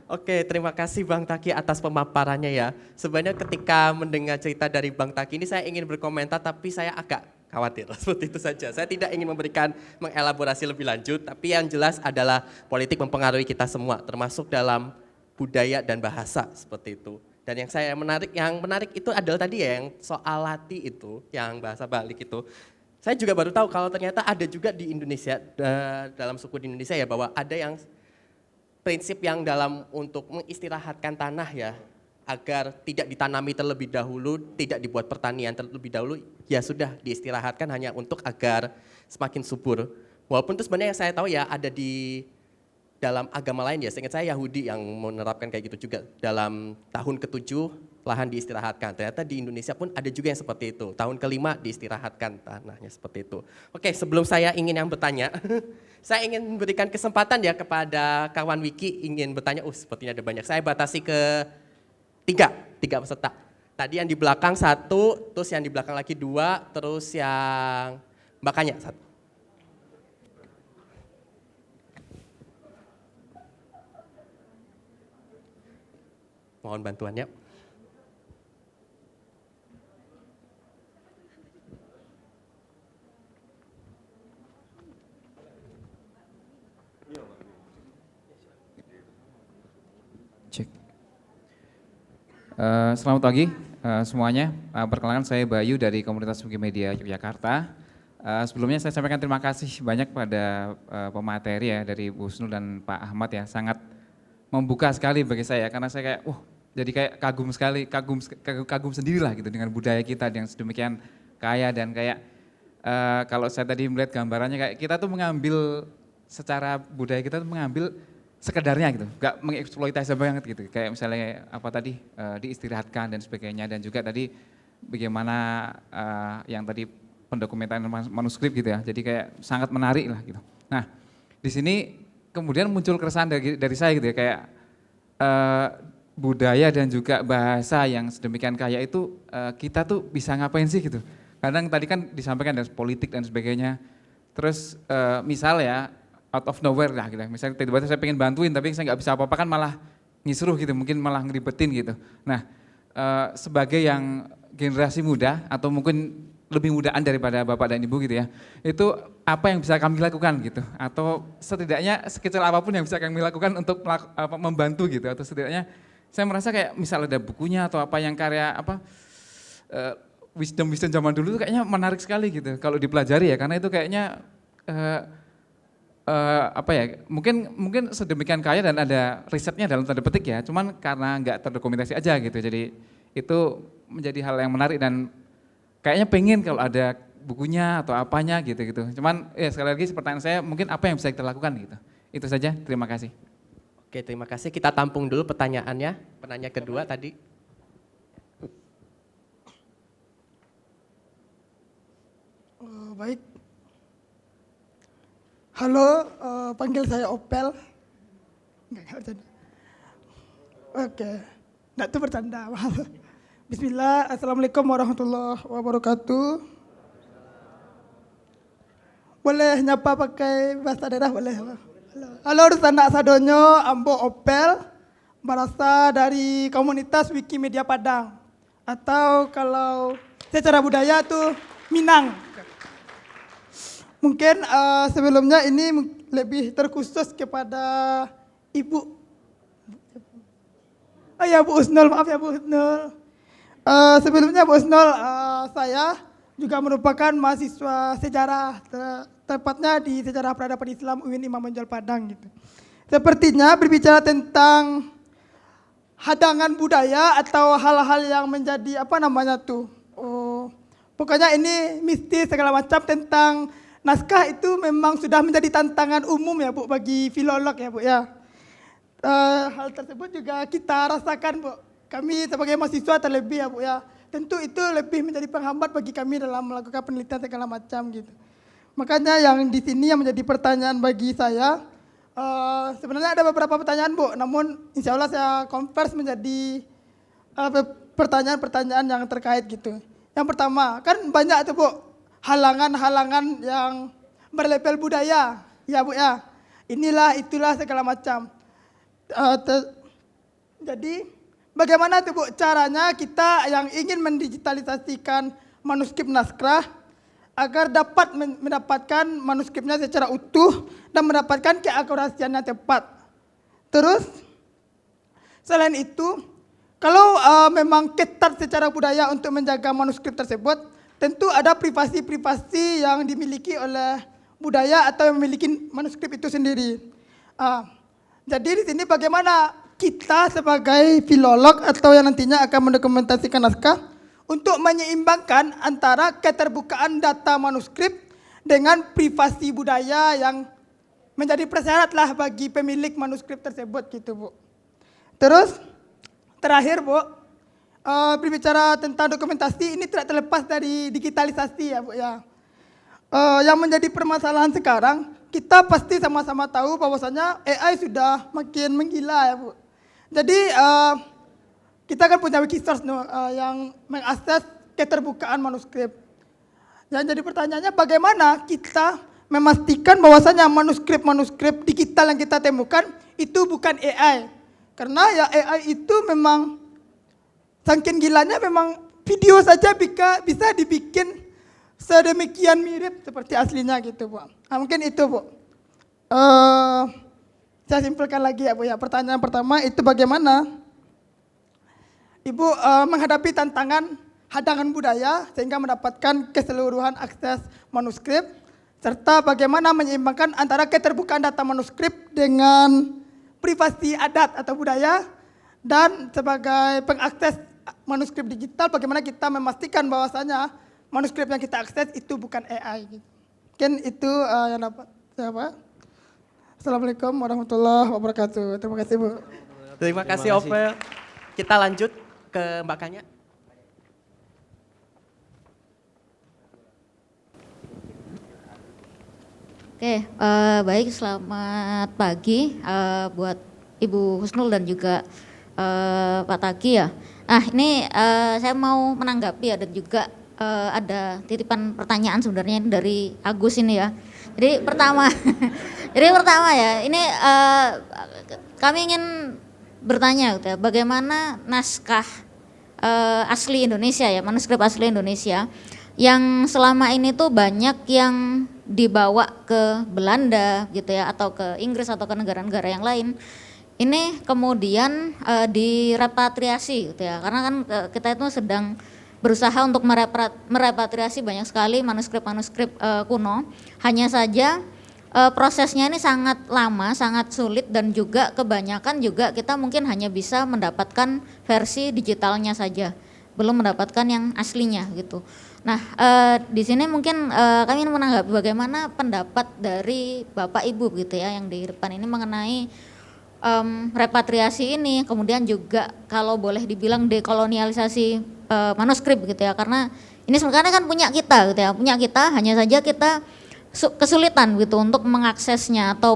[SPEAKER 5] Oke, terima kasih Bang Taki atas pemaparannya ya. Sebenarnya ketika mendengar cerita dari Bang Taki ini saya ingin berkomentar tapi saya agak khawatir seperti itu saja. Saya tidak ingin mengelaborasi lebih lanjut, tapi yang jelas adalah politik mempengaruhi kita semua, termasuk dalam budaya dan bahasa seperti itu. Dan yang menarik itu adalah tadi ya yang soal lati itu, yang bahasa Balik itu. Saya juga baru tahu kalau ternyata ada juga di Indonesia, dalam suku di Indonesia ya, bahwa ada yang prinsip yang dalam untuk mengistirahatkan tanah ya, agar tidak ditanami terlebih dahulu, tidak dibuat pertanian terlebih dahulu, ya sudah diistirahatkan hanya untuk agar semakin subur. Walaupun itu sebenarnya yang saya tahu ya ada di dalam agama lain ya, seingat saya Yahudi yang menerapkan kayak gitu juga. Dalam tahun ke-7 lahan diistirahatkan, ternyata di Indonesia pun ada juga yang seperti itu. Tahun ke-5 diistirahatkan tanahnya seperti itu. Oke, sebelum saya ingin yang bertanya, saya ingin memberikan kesempatan ya kepada kawan Wiki ingin bertanya. Sepertinya ada banyak. Saya batasi ke tiga peserta. Tadi yang di belakang 1, terus yang di belakang lagi 2, terus yang mbakanya 1. Mohon bantuannya.
[SPEAKER 8] Cek. Selamat pagi semuanya. Perkenalkan saya Bayu dari komunitas Wikimedia Yogyakarta. Sebelumnya saya sampaikan terima kasih banyak pada pemateri ya dari Bu Husnul dan Pak Ahmad ya. Sangat membuka sekali bagi saya karena saya kayak jadi kayak kagum sekali, kagum sendirilah gitu dengan budaya kita yang sedemikian kaya dan kayak kalau saya tadi melihat gambarannya kayak kita tuh mengambil secara budaya kita tuh mengambil sekedarnya gitu, nggak mengeksploitasi banget gitu. Kayak misalnya apa tadi diistirahatkan dan sebagainya, dan juga tadi bagaimana yang tadi pendokumentasian manuskrip gitu ya. Jadi kayak sangat menarik lah gitu. Nah di sini kemudian muncul keresahan dari saya gitu ya, kayak budaya dan juga bahasa yang sedemikian kaya itu kita tuh bisa ngapain sih gitu. Kadang tadi kan disampaikan dari politik dan sebagainya. Terus misal ya out of nowhere lah gitu. Misalnya tiba-tiba saya pengen bantuin tapi saya nggak bisa apa-apa kan malah ngisruh gitu, mungkin malah ngeribetin gitu. Nah sebagai yang generasi muda atau mungkin lebih mudaan daripada Bapak dan Ibu gitu ya, itu apa yang bisa kami lakukan gitu, atau setidaknya sekecil apapun yang bisa kami lakukan untuk membantu gitu, atau setidaknya saya merasa kayak misal ada bukunya atau apa yang karya wisdom zaman dulu tuh kayaknya menarik sekali gitu kalau dipelajari ya, karena itu kayaknya mungkin sedemikian kaya dan ada risetnya dalam tanda petik ya, cuman karena nggak terdokumentasi aja gitu, jadi itu menjadi hal yang menarik dan kayaknya pengen kalau ada bukunya atau apanya gitu. Cuman ya sekali lagi pertanyaan saya mungkin apa yang bisa kita lakukan gitu. Itu saja, terima kasih.
[SPEAKER 5] Oke, terima kasih. Kita tampung dulu pertanyaannya. Penanya kedua tadi.
[SPEAKER 9] Baik. Halo, panggil saya Opel. Enggak bercanda. Oke, enggak itu bercanda. Bismillah, Assalamualaikum warahmatullahi wabarakatuh. Boleh nyapa pakai bahasa daerah, boleh? Halo, Rusana Sadonyo, Ambo Opel, berasal dari komunitas Wikimedia Padang. Atau kalau secara budaya tuh Minang. Mungkin sebelumnya ini lebih terkhusus kepada Ibu. Oh ya Bu Husnul, maaf ya Bu Husnul. Sebelumnya Bu Husnul, saya juga merupakan mahasiswa sejarah, tepatnya di Sejarah Peradaban Islam UIN Imam Bonjol Padang gitu. Sepertinya berbicara tentang hadangan budaya atau hal-hal yang menjadi pokoknya ini mistis segala macam tentang naskah itu memang sudah menjadi tantangan umum ya Bu bagi filolog ya Bu ya. Hal tersebut juga kita rasakan Bu. Kami sebagai mahasiswa terlebih ya Bu ya, tentu itu lebih menjadi penghambat bagi kami dalam melakukan penelitian segala macam gitu. Makanya yang di sini yang menjadi pertanyaan bagi saya, sebenarnya ada beberapa pertanyaan Bu, namun insya Allah saya konvers menjadi pertanyaan-pertanyaan yang terkait gitu. Yang pertama, kan banyak tuh Bu, halangan-halangan yang berlabel budaya, ya Bu ya. inilah itulah segala macam. Jadi bagaimana tuh Bu caranya kita yang ingin mendigitalisasikan manuskrip naskah agar dapat mendapatkan manuskripnya secara utuh dan mendapatkan keakurasiannya tepat. Terus selain itu, kalau memang ketat secara budaya untuk menjaga manuskrip tersebut, tentu ada privasi-privasi yang dimiliki oleh budaya atau yang memiliki manuskrip itu sendiri. Jadi di sini bagaimana kita sebagai filolog atau yang nantinya akan mendokumentasikan naskah untuk menyeimbangkan antara keterbukaan data manuskrip dengan privasi budaya yang menjadi persyarat lah bagi pemilik manuskrip tersebut gitu Bu. Terus terakhir Bu, berbicara tentang dokumentasi ini tidak terlepas dari digitalisasi ya Bu ya. Yang menjadi permasalahan sekarang, kita pasti sama-sama tahu bahwasanya AI sudah makin menggila ya Bu. Jadi kita kan punya Wikisource yang mengakses keterbukaan manuskrip. Dan jadi pertanyaannya bagaimana kita memastikan bahwasanya manuskrip-manuskrip digital yang kita temukan itu bukan AI. Karena ya AI itu memang saking gilanya memang video saja bisa dibikin sedemikian mirip seperti aslinya gitu Bu. Mungkin itu Bu. Saya simpulkan lagi ya Bu ya. Pertanyaan pertama itu bagaimana Ibu menghadapi tantangan hadangan budaya sehingga mendapatkan keseluruhan akses manuskrip serta bagaimana menyeimbangkan antara keterbukaan data manuskrip dengan privasi adat atau budaya dan sebagai pengakses manuskrip digital bagaimana kita memastikan bahwasanya manuskrip yang kita akses itu bukan AI. Mungkin itu yang dapat saya Pak. Assalamualaikum warahmatullahi wabarakatuh. Terima kasih Bu.
[SPEAKER 5] Terima kasih Ovel. Kita lanjut ke Mbak Kanya.
[SPEAKER 10] Oke, baik selamat pagi buat Ibu Husnul dan juga Pak Tagi ya. Nah ini saya mau menanggapi ya dan juga ada titipan pertanyaan sebenarnya dari Agus ini ya. Jadi pertama, ya ini kami ingin bertanya gitu ya, bagaimana naskah asli Indonesia ya, manuskrip asli Indonesia yang selama ini tuh banyak yang dibawa ke Belanda gitu ya atau ke Inggris atau ke negara-negara yang lain. Ini kemudian direpatriasi gitu ya. Karena kan kita itu sedang berusaha untuk merepatriasi banyak sekali manuskrip-manuskrip kuno. Hanya saja prosesnya ini sangat lama, sangat sulit dan juga kebanyakan juga kita mungkin hanya bisa mendapatkan versi digitalnya saja, belum mendapatkan yang aslinya gitu. Nah di sini mungkin kami ingin menanggapi bagaimana pendapat dari Bapak Ibu gitu ya yang di depan ini mengenai repatriasi ini, kemudian juga kalau boleh dibilang dekolonialisasi manuskrip gitu ya, karena ini sebenarnya kan punya kita gitu ya, punya kita, hanya saja kita kesulitan gitu untuk mengaksesnya atau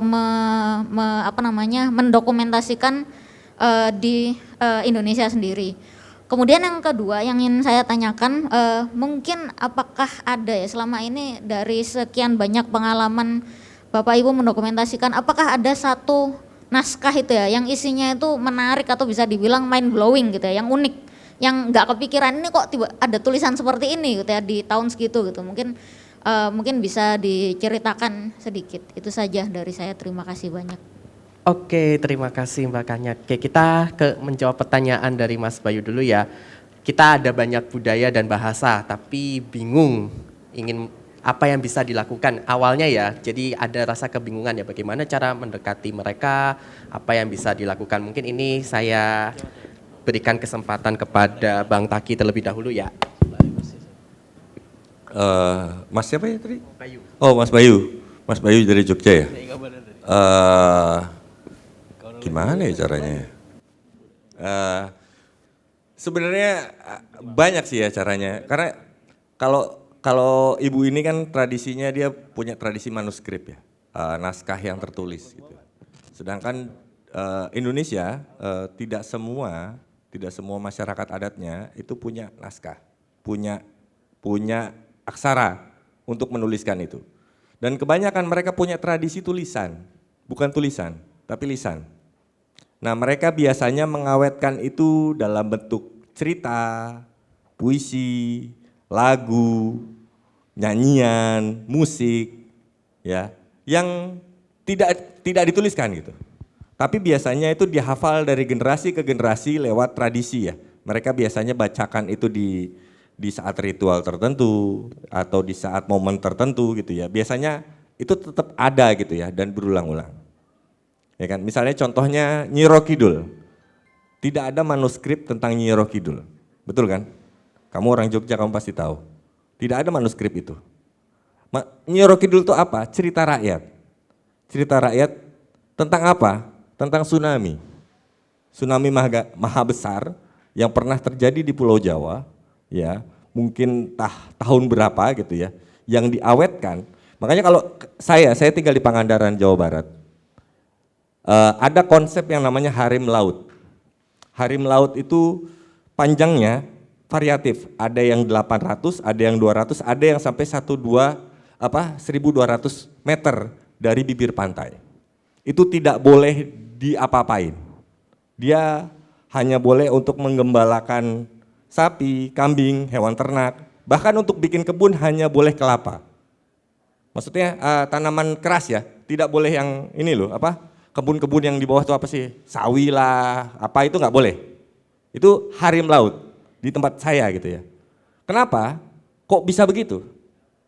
[SPEAKER 10] mendokumentasikan di Indonesia sendiri. Kemudian yang kedua yang ingin saya tanyakan, mungkin apakah ada ya selama ini dari sekian banyak pengalaman Bapak Ibu mendokumentasikan, apakah ada satu naskah itu ya yang isinya itu menarik atau bisa dibilang mind blowing gitu ya, yang unik, yang nggak kepikiran ini kok tiba ada tulisan seperti ini gitu ya di tahun segitu gitu. Mungkin bisa diceritakan sedikit. Itu saja dari saya, terima kasih banyak.
[SPEAKER 5] Oke, terima kasih Mbak Kanya. Oke, kita menjawab pertanyaan dari Mas Bayu dulu ya. Kita ada banyak budaya dan bahasa, tapi bingung ingin apa yang bisa dilakukan awalnya ya. Jadi ada rasa kebingungan ya, bagaimana cara mendekati mereka, apa yang bisa dilakukan. Mungkin ini saya berikan kesempatan kepada Bang Taki terlebih dahulu ya.
[SPEAKER 7] Mas siapa ya tadi?
[SPEAKER 5] Bayu.
[SPEAKER 7] Oh Mas Bayu. Mas Bayu dari Jogja ya? Gimana ya caranya? Sebenarnya banyak sih ya caranya. Karena kalau ibu ini kan tradisinya dia punya tradisi manuskrip ya, naskah yang tertulis gitu. Sedangkan Indonesia tidak semua masyarakat adatnya itu punya naskah, punya aksara untuk menuliskan itu. Dan kebanyakan mereka punya tradisi tulisan. bukan tulisan, tapi lisan. Nah, mereka biasanya mengawetkan itu dalam bentuk cerita, puisi, lagu, nyanyian, musik, ya, yang tidak dituliskan gitu. Tapi biasanya itu dihafal dari generasi ke generasi lewat tradisi ya. Mereka biasanya bacakan itu di saat ritual tertentu atau di saat momen tertentu gitu ya. Biasanya itu tetap ada gitu ya dan berulang-ulang. Ya kan? Misalnya contohnya Nyi Roro Kidul. Tidak ada manuskrip tentang Nyi Roro Kidul. Betul kan? Kamu orang Jogja kamu pasti tahu. Tidak ada manuskrip itu. Nyi Roro Kidul itu apa? Cerita rakyat. Cerita rakyat tentang apa? Tentang tsunami. Tsunami maha besar yang pernah terjadi di Pulau Jawa, ya, mungkin tahun berapa gitu ya, yang diawetkan. Makanya kalau saya tinggal di Pangandaran, Jawa Barat. Ada konsep yang namanya harim laut. Harim laut itu panjangnya variatif, ada yang 800, ada yang 200, ada yang sampai 1200 meter dari bibir pantai. Itu tidak boleh diapa-apain. Dia hanya boleh untuk menggembalakan sapi, kambing, hewan ternak, bahkan untuk bikin kebun hanya boleh kelapa. Maksudnya tanaman keras ya, tidak boleh yang ini loh, kebun-kebun yang di bawah itu apa sih, sawi lah, apa itu nggak boleh. Itu harim laut di tempat saya gitu ya. Kenapa? Kok bisa begitu?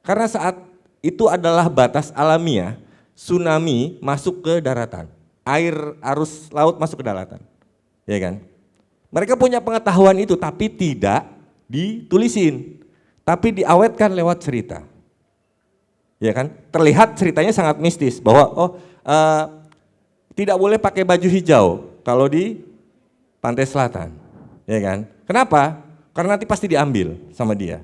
[SPEAKER 7] Karena saat itu adalah batas alamiah, tsunami masuk ke daratan, air arus laut masuk ke daratan, ya kan? Mereka punya pengetahuan itu tapi tidak ditulisin, tapi diawetkan lewat cerita. Ya kan? Terlihat ceritanya sangat mistis bahwa tidak boleh pakai baju hijau kalau di pantai selatan. Ya kan? Kenapa? Karena nanti pasti diambil sama dia.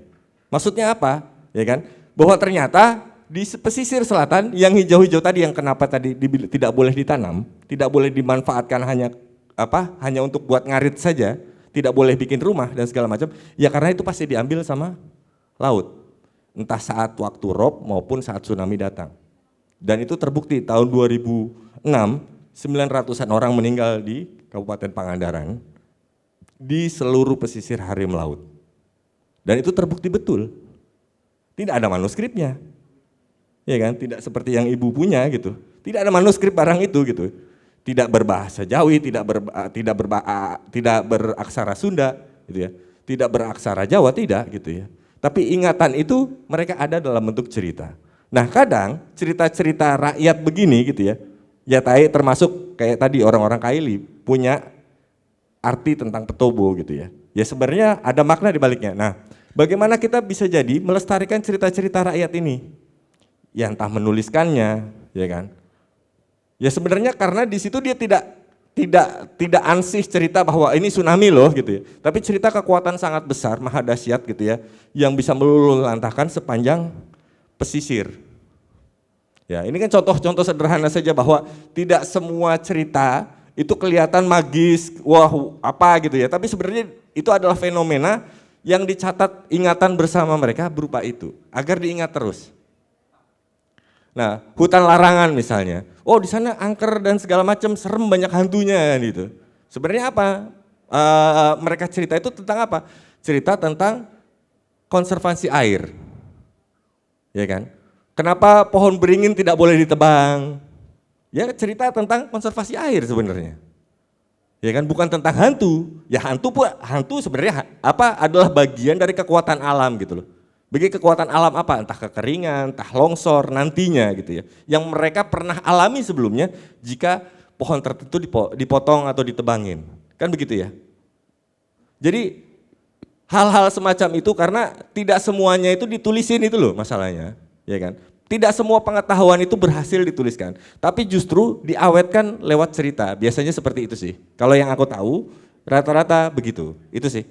[SPEAKER 7] Maksudnya apa? Ya kan? Bahwa ternyata di pesisir selatan yang hijau-hijau tadi yang kenapa tadi tidak boleh ditanam, tidak boleh dimanfaatkan hanya untuk buat ngarit saja, tidak boleh bikin rumah dan segala macam, ya karena itu pasti diambil sama laut. Entah saat waktu rob maupun saat tsunami datang. Dan itu terbukti tahun 2006, 900-an orang meninggal di Kabupaten Pangandaran di seluruh pesisir harim laut. Dan itu terbukti betul. Tidak ada manuskripnya. Ya kan? Tidak seperti yang ibu punya gitu. Tidak ada manuskrip barang itu gitu. Tidak berbahasa Jawi, tidak beraksara Sunda gitu ya. Tidak beraksara Jawa, tidak gitu ya. Tapi ingatan itu mereka ada dalam bentuk cerita. Nah, kadang cerita-cerita rakyat begini gitu ya. Ya termasuk kayak tadi orang-orang Kaili punya arti tentang petobo gitu ya. Ya sebenarnya ada makna di baliknya. Nah, bagaimana kita bisa jadi melestarikan cerita-cerita rakyat ini? Ya entah menuliskannya, ya kan? Ya sebenarnya karena di situ dia tidak ansih cerita bahwa ini tsunami loh gitu ya. Tapi cerita kekuatan sangat besar, maha dahsyat gitu ya, yang bisa meluluhlantahkan sepanjang pesisir. Ya, ini kan contoh-contoh sederhana saja bahwa tidak semua cerita itu kelihatan magis, wah apa gitu ya. Tapi sebenarnya itu adalah fenomena yang dicatat ingatan bersama mereka berupa itu, agar diingat terus. Nah, hutan larangan misalnya, oh di sana angker dan segala macam serem banyak hantunya gitu. Sebenarnya apa? Mereka cerita itu tentang apa? Cerita tentang konservasi air, ya kan? Kenapa pohon beringin tidak boleh ditebang? Ya cerita tentang konservasi air sebenarnya, ya kan? Bukan tentang hantu. Ya hantu sebenarnya adalah bagian dari kekuatan alam gitu loh. Bagi kekuatan alam apa? Entah kekeringan, entah longsor nantinya gitu ya. Yang mereka pernah alami sebelumnya jika pohon tertentu dipotong atau ditebangin. Kan begitu ya. Jadi hal-hal semacam itu karena tidak semuanya itu ditulisin itu loh masalahnya. Ya kan? Tidak semua pengetahuan itu berhasil dituliskan. Tapi justru diawetkan lewat cerita. Biasanya seperti itu sih. Kalau yang aku tahu rata-rata begitu. Itu sih.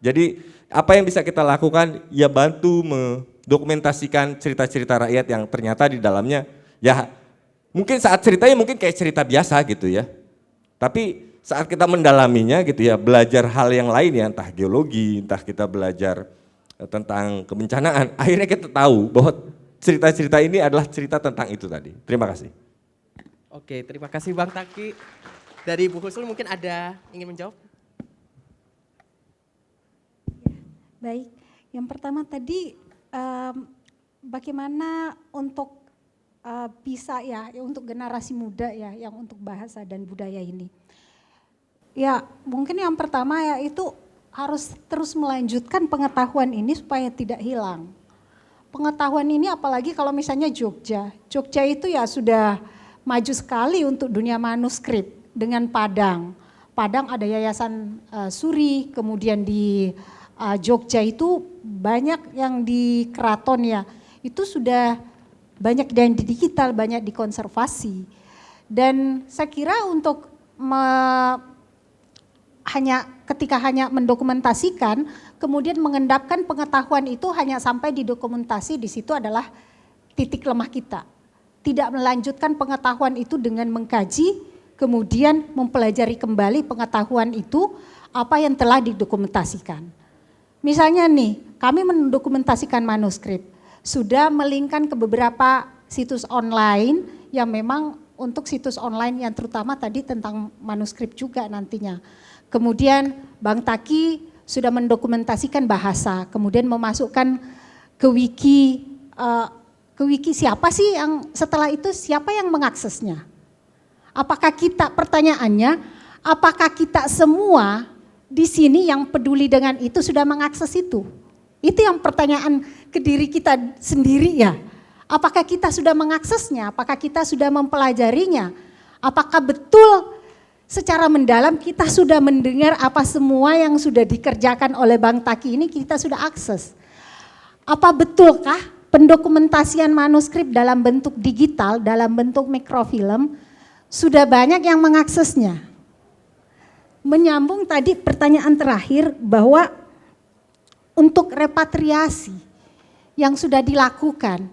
[SPEAKER 7] Jadi apa yang bisa kita lakukan ya bantu mendokumentasikan cerita-cerita rakyat yang ternyata di dalamnya ya mungkin saat ceritanya mungkin kayak cerita biasa gitu ya. Tapi saat kita mendalaminya gitu ya, belajar hal yang lain ya, entah geologi, entah kita belajar tentang kebencanaan, akhirnya kita tahu bahwa cerita-cerita ini adalah cerita tentang itu tadi. Terima kasih.
[SPEAKER 5] Oke, terima kasih Bang Taki. Dari Bu Husnul mungkin ada ingin menjawab?
[SPEAKER 6] Baik, yang pertama tadi bagaimana untuk bisa ya untuk generasi muda ya yang untuk bahasa dan budaya ini. Ya mungkin yang pertama ya itu harus terus melanjutkan pengetahuan ini supaya tidak hilang. Pengetahuan ini apalagi kalau misalnya Jogja. Jogja itu ya sudah maju sekali untuk dunia manuskrip dengan Padang. Padang ada Yayasan Suri, kemudian di Jogja itu banyak yang di keraton ya. Itu sudah banyak yang di digital, banyak dikonservasi. Dan saya kira untuk ketika hanya mendokumentasikan, kemudian mengendapkan pengetahuan itu hanya sampai di dokumentasi, di situ adalah titik lemah kita. Tidak melanjutkan pengetahuan itu dengan mengkaji, kemudian mempelajari kembali pengetahuan itu apa yang telah didokumentasikan. Misalnya nih, kami mendokumentasikan manuskrip, sudah melingkan ke beberapa situs online yang memang untuk situs online yang terutama tadi tentang manuskrip juga nantinya. Kemudian Bang Taki sudah mendokumentasikan bahasa, kemudian memasukkan ke wiki siapa sih yang setelah itu siapa yang mengaksesnya? Apakah kita, pertanyaannya, apakah kita semua di sini yang peduli dengan itu sudah mengakses itu? Itu yang pertanyaan ke diri kita sendiri ya. Apakah kita sudah mengaksesnya? Apakah kita sudah mempelajarinya? Apakah betul secara mendalam kita sudah mendengar apa semua yang sudah dikerjakan oleh Bang Taki ini kita sudah akses? Apa betulkah pendokumentasian manuskrip dalam bentuk digital, dalam bentuk mikrofilm, sudah banyak yang mengaksesnya? Menyambung tadi pertanyaan terakhir bahwa untuk repatriasi yang sudah dilakukan,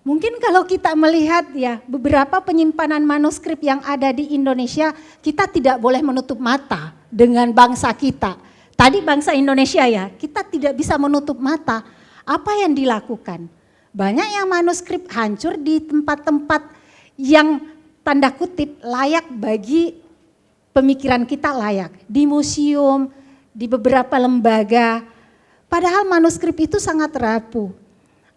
[SPEAKER 6] mungkin kalau kita melihat ya beberapa penyimpanan manuskrip yang ada di Indonesia, kita tidak boleh menutup mata dengan bangsa kita. Tadi bangsa Indonesia ya, kita tidak bisa menutup mata apa yang dilakukan. Banyak yang manuskrip hancur di tempat-tempat yang tanda kutip layak bagi pemikiran kita layak. Di museum, di beberapa lembaga, padahal manuskrip itu sangat rapuh.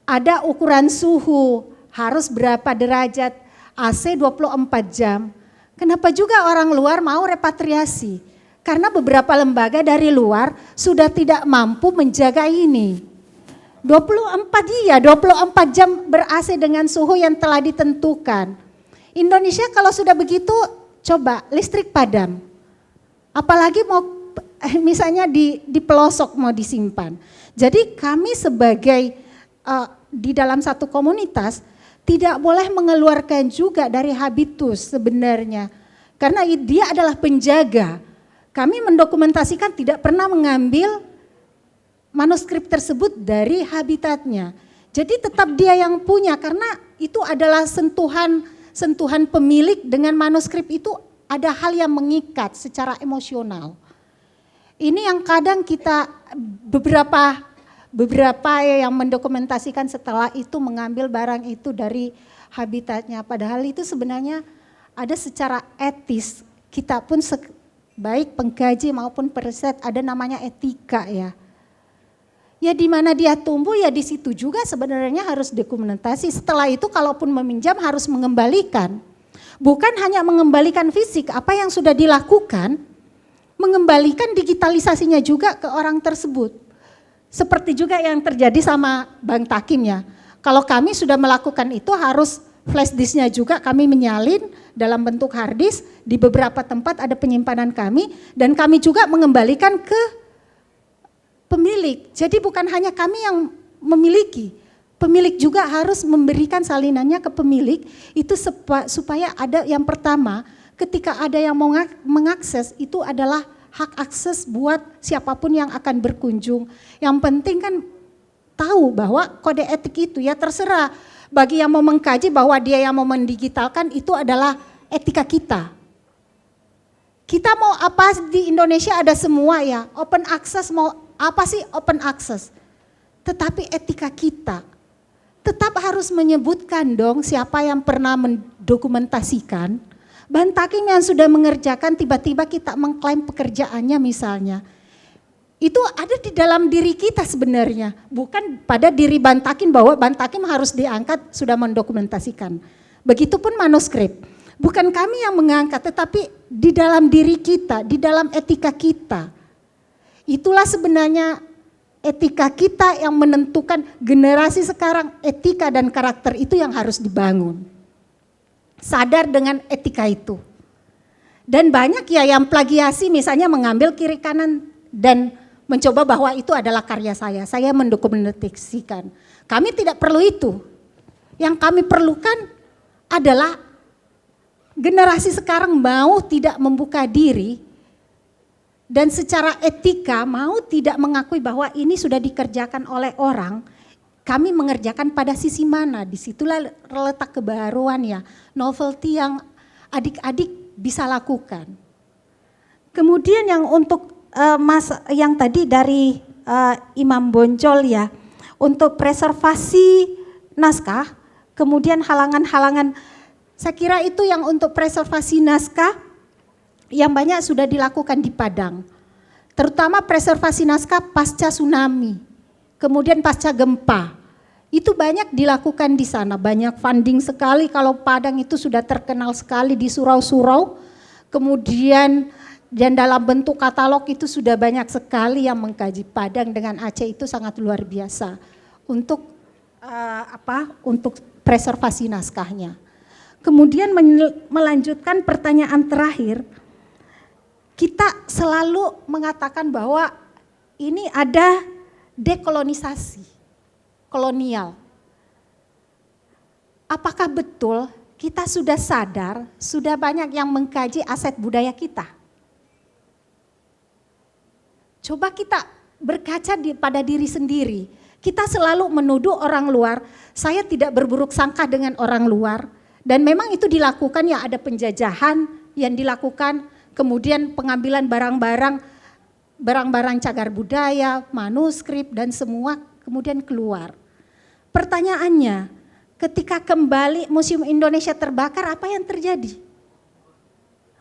[SPEAKER 6] Ada ukuran suhu, harus berapa derajat, AC 24 jam. Kenapa juga orang luar mau repatriasi? Karena beberapa lembaga dari luar sudah tidak mampu menjaga ini. 24 jam ber-AC dengan suhu yang telah ditentukan. Indonesia kalau sudah begitu, coba listrik padam. Apalagi mau misalnya di pelosok mau disimpan. Jadi kami sebagai di dalam satu komunitas tidak boleh mengeluarkan juga dari habitus sebenarnya. Karena dia adalah penjaga. Kami mendokumentasikan tidak pernah mengambil manuskrip tersebut dari habitatnya. Jadi tetap dia yang punya karena itu adalah sentuhan pemilik dengan manuskrip itu ada hal yang mengikat secara emosional. Ini yang kadang kita beberapa yang mendokumentasikan setelah itu mengambil barang itu dari habitatnya. Padahal itu sebenarnya ada secara etis, kita pun baik pengkaji maupun periset ada namanya etika ya. Ya di mana dia tumbuh ya di situ juga sebenarnya harus dokumentasi. Setelah itu kalaupun meminjam harus mengembalikan. Bukan hanya mengembalikan fisik apa yang sudah dilakukan, mengembalikan digitalisasinya juga ke orang tersebut. Seperti juga yang terjadi sama Bang Takim ya. Kalau kami sudah melakukan itu harus flash disknya juga kami menyalin dalam bentuk hard disk. Di beberapa tempat ada penyimpanan kami dan kami juga mengembalikan ke pemilik. Jadi bukan hanya kami yang memiliki. Pemilik juga harus memberikan salinannya ke pemilik. Itu supaya ada yang pertama ketika ada yang mau mengakses itu adalah hak akses buat siapapun yang akan berkunjung. Yang penting kan tahu bahwa kode etik itu ya terserah bagi yang mau mengkaji bahwa dia yang mau mendigitalkan itu adalah etika kita. Kita mau apa di Indonesia ada semua ya, open access mau apa sih open access. Tetapi etika kita, tetap harus menyebutkan dong siapa yang pernah mendokumentasikan. Bahan takim yang sudah mengerjakan tiba-tiba kita mengklaim pekerjaannya misalnya. Itu ada di dalam diri kita sebenarnya, bukan pada diri Bahan Takim bahwa Bahan Takim harus diangkat sudah mendokumentasikan. Begitupun manuskrip, bukan kami yang mengangkat tetapi di dalam diri kita, di dalam etika kita. Itulah sebenarnya etika kita yang menentukan generasi sekarang, etika dan karakter itu yang harus dibangun. Sadar dengan etika itu. Dan banyak ya yang plagiasi misalnya mengambil kiri kanan dan mencoba bahwa itu adalah karya saya mendokumentasikan. Kami tidak perlu itu. Yang kami perlukan adalah generasi sekarang mau tidak membuka diri dan secara etika mau tidak mengakui bahwa ini sudah dikerjakan oleh orang, kami mengerjakan pada sisi mana, disitulah letak kebaruan ya, novelty yang adik-adik bisa lakukan. Kemudian yang untuk Mas yang tadi dari Imam Bonjol ya, untuk preservasi naskah, kemudian halangan-halangan, saya kira itu yang untuk preservasi naskah yang banyak sudah dilakukan di Padang. Terutama preservasi naskah pasca tsunami, kemudian pasca gempa. Itu banyak dilakukan di sana, banyak funding sekali kalau Padang itu sudah terkenal sekali di surau-surau. Kemudian dan dalam bentuk katalog itu sudah banyak sekali yang mengkaji Padang dengan Aceh itu sangat luar biasa untuk untuk preservasi naskahnya. Kemudian melanjutkan pertanyaan terakhir, kita selalu mengatakan bahwa ini ada dekolonisasi, kolonial. Apakah betul kita sudah sadar, sudah banyak yang mengkaji aset budaya kita? Coba kita berkaca pada diri sendiri. Kita selalu menuduh orang luar, saya tidak berburuk sangka dengan orang luar. Dan memang itu dilakukan ya, ada penjajahan yang dilakukan, kemudian pengambilan barang-barang cagar budaya, manuskrip dan semua kemudian keluar. Pertanyaannya, ketika kembali Museum Indonesia terbakar, apa yang terjadi?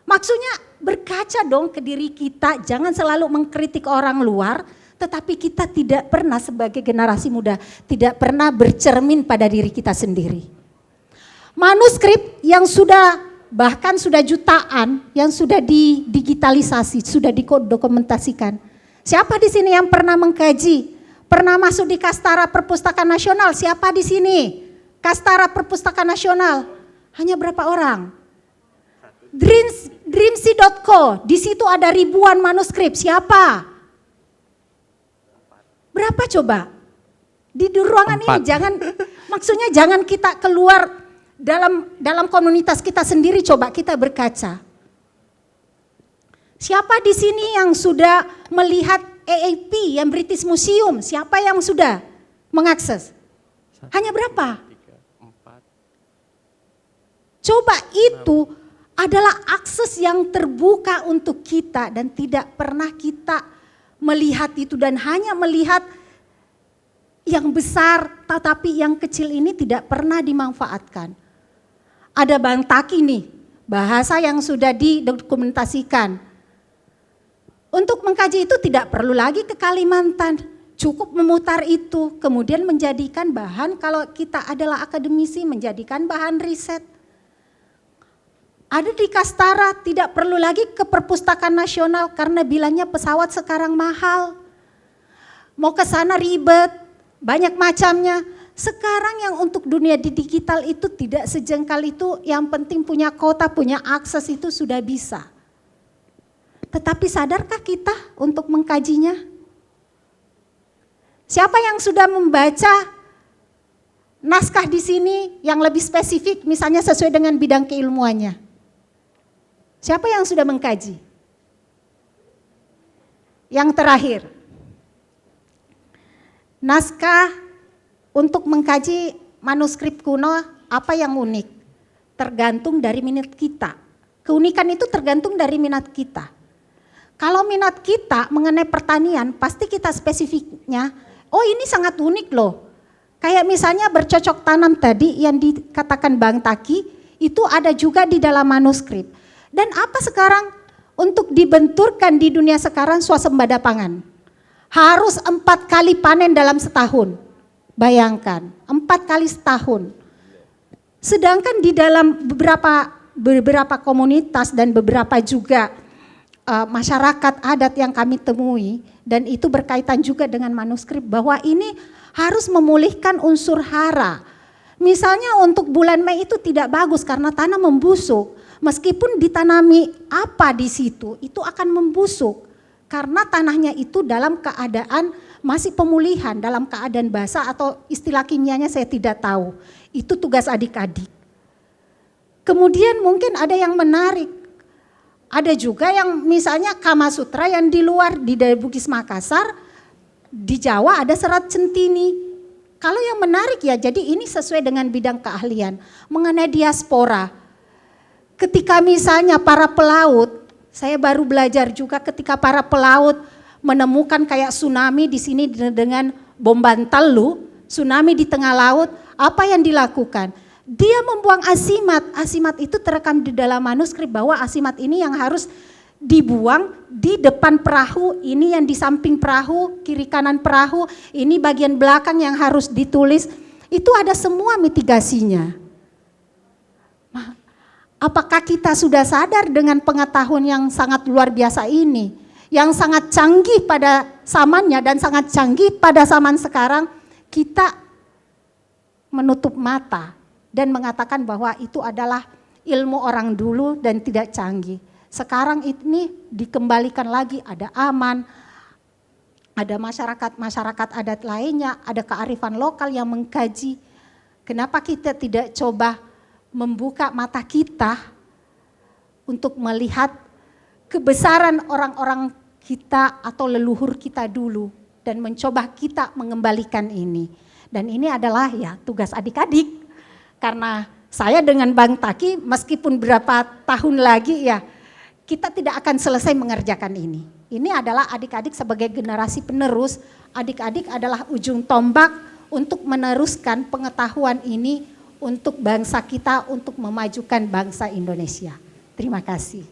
[SPEAKER 6] Maksudnya berkaca dong ke diri kita, jangan selalu mengkritik orang luar, tetapi kita tidak pernah sebagai generasi muda, tidak pernah bercermin pada diri kita sendiri. Manuskrip yang sudah bahkan sudah jutaan, yang sudah didigitalisasi, sudah didokumentasikan. Siapa di sini yang pernah mengkaji? Pernah masuk di Kastara Perpustakaan Nasional? Siapa di sini? Kastara Perpustakaan Nasional? Hanya berapa orang? Dreamsy.co, di situ ada ribuan manuskrip. Siapa? Berapa coba? Di ruangan ini maksudnya jangan kita keluar dalam komunitas kita sendiri, coba kita berkaca. Siapa di sini yang sudah melihat AAP yang British Museum? Siapa yang sudah mengakses? Hanya berapa?
[SPEAKER 5] 3, 4.
[SPEAKER 6] Coba itu adalah akses yang terbuka untuk kita dan tidak pernah kita melihat itu dan hanya melihat yang besar tetapi yang kecil ini tidak pernah dimanfaatkan. Ada Bantaki nih, bahasa yang sudah didokumentasikan. Untuk mengkaji itu tidak perlu lagi ke Kalimantan, cukup memutar itu kemudian menjadikan bahan kalau kita adalah akademisi menjadikan bahan riset. Ada di Kastara, tidak perlu lagi ke Perpustakaan Nasional karena bilangnya pesawat sekarang mahal. Mau ke sana ribet, banyak macamnya. Sekarang yang untuk dunia di digital itu tidak sejengkal itu, yang penting punya kuota, punya akses itu sudah bisa. Tetapi sadarkah kita untuk mengkajinya? Siapa yang sudah membaca naskah di sini yang lebih spesifik misalnya sesuai dengan bidang keilmuannya? Siapa yang sudah mengkaji? Yang terakhir, naskah untuk mengkaji manuskrip kuno apa yang unik? Tergantung dari minat kita. Keunikan itu tergantung dari minat kita. Kalau minat kita mengenai pertanian, pasti kita spesifiknya, oh ini sangat unik loh. Kayak misalnya bercocok tanam tadi yang dikatakan Bang Taki, itu ada juga di dalam manuskrip. Dan apa sekarang untuk dibenturkan di dunia sekarang swasembada pangan? Harus 4 kali panen dalam setahun. Bayangkan, 4 kali setahun. Sedangkan di dalam beberapa komunitas dan beberapa juga masyarakat adat yang kami temui, dan itu berkaitan juga dengan manuskrip, bahwa ini harus memulihkan unsur hara. Misalnya untuk bulan Mei itu tidak bagus karena tanah membusuk. Meskipun ditanami apa di situ, itu akan membusuk. Karena tanahnya itu dalam keadaan masih pemulihan, dalam keadaan basah atau istilah kimianya saya tidak tahu. Itu tugas adik-adik. Kemudian mungkin ada yang menarik. Ada juga yang misalnya Kama Sutra yang di luar, di Bugis Makassar, di Jawa ada serat centini. Kalau yang menarik ya, jadi ini sesuai dengan bidang keahlian. Mengenai diaspora, ketika misalnya para pelaut, saya baru belajar juga ketika para pelaut menemukan kayak tsunami di sini dengan bom Bantalu, tsunami di tengah laut, apa yang dilakukan? Dia membuang asimat. Asimat itu terekam di dalam manuskrip bahwa asimat ini yang harus dibuang di depan perahu, ini yang di samping perahu, kiri kanan perahu, ini bagian belakang yang harus ditulis. Itu ada semua mitigasinya. Apakah kita sudah sadar dengan pengetahuan yang sangat luar biasa ini, yang sangat canggih pada zamannya dan sangat canggih pada zaman sekarang, kita menutup mata dan mengatakan bahwa itu adalah ilmu orang dulu dan tidak canggih. Sekarang ini dikembalikan lagi, ada aman, ada masyarakat adat lainnya, ada kearifan lokal yang mengkaji. Kenapa kita tidak coba membuka mata kita untuk melihat kebesaran orang-orang kita atau leluhur kita dulu dan mencoba kita mengembalikan ini. Dan ini adalah ya tugas adik-adik. Karena saya dengan Bang Taki meskipun berapa tahun lagi ya kita tidak akan selesai mengerjakan ini. Ini adalah adik-adik sebagai generasi penerus, adik-adik adalah ujung tombak untuk meneruskan pengetahuan ini untuk bangsa kita, untuk memajukan bangsa Indonesia. Terima kasih.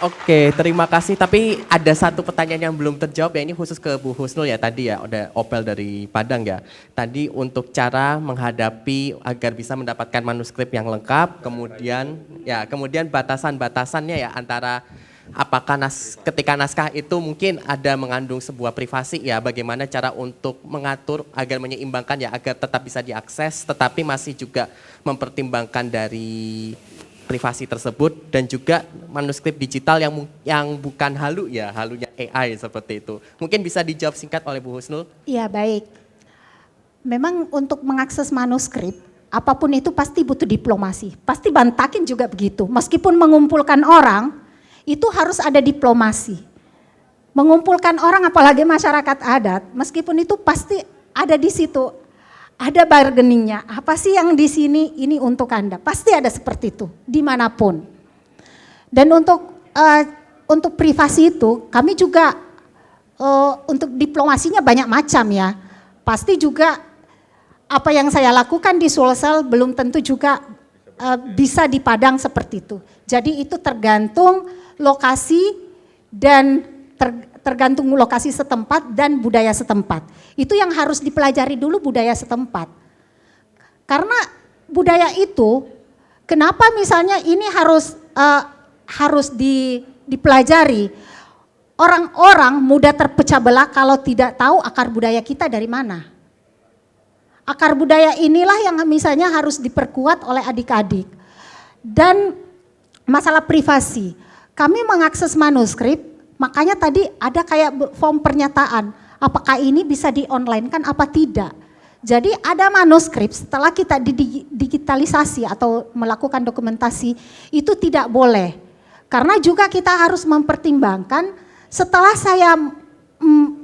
[SPEAKER 5] Oke, terima kasih. Tapi ada satu pertanyaan yang belum terjawab ya, ini khusus ke Bu Husnul ya tadi ya, udah Opel dari Padang ya. Tadi untuk cara menghadapi agar bisa mendapatkan manuskrip yang lengkap, kemudian batasan-batasannya ya antara apakah ketika naskah itu mungkin ada mengandung sebuah privasi ya, bagaimana cara untuk mengatur agar menyeimbangkan ya, agar tetap bisa diakses tetapi masih juga mempertimbangkan dari privasi tersebut, dan juga manuskrip digital yang bukan halu ya, halunya AI seperti itu. Mungkin bisa dijawab singkat oleh Bu Husnul.
[SPEAKER 6] Iya baik, memang untuk mengakses manuskrip apapun itu pasti butuh diplomasi, pasti Bang Takin juga begitu. Meskipun mengumpulkan orang itu harus ada diplomasi. Mengumpulkan orang apalagi masyarakat adat, meskipun itu pasti ada di situ. Ada bargainingnya, apa sih yang di sini ini untuk Anda, pasti ada seperti itu dimanapun. Dan untuk privasi itu kami juga untuk diplomasinya banyak macam ya. Pasti juga apa yang saya lakukan di Sulsel belum tentu juga bisa di Padang seperti itu. Jadi itu tergantung lokasi dan tergantung lokasi setempat dan budaya setempat. Itu yang harus dipelajari dulu, budaya setempat. Karena budaya itu, kenapa misalnya ini harus dipelajari. Orang-orang mudah terpecah belah kalau tidak tahu akar budaya kita dari mana. Akar budaya inilah yang misalnya harus diperkuat oleh adik-adik. Dan masalah privasi, kami mengakses manuskrip. Makanya tadi ada kayak form pernyataan, apakah ini bisa di-online-kan apa tidak. Jadi ada manuskrip setelah kita digitalisasi atau melakukan dokumentasi, itu tidak boleh. Karena juga kita harus mempertimbangkan setelah saya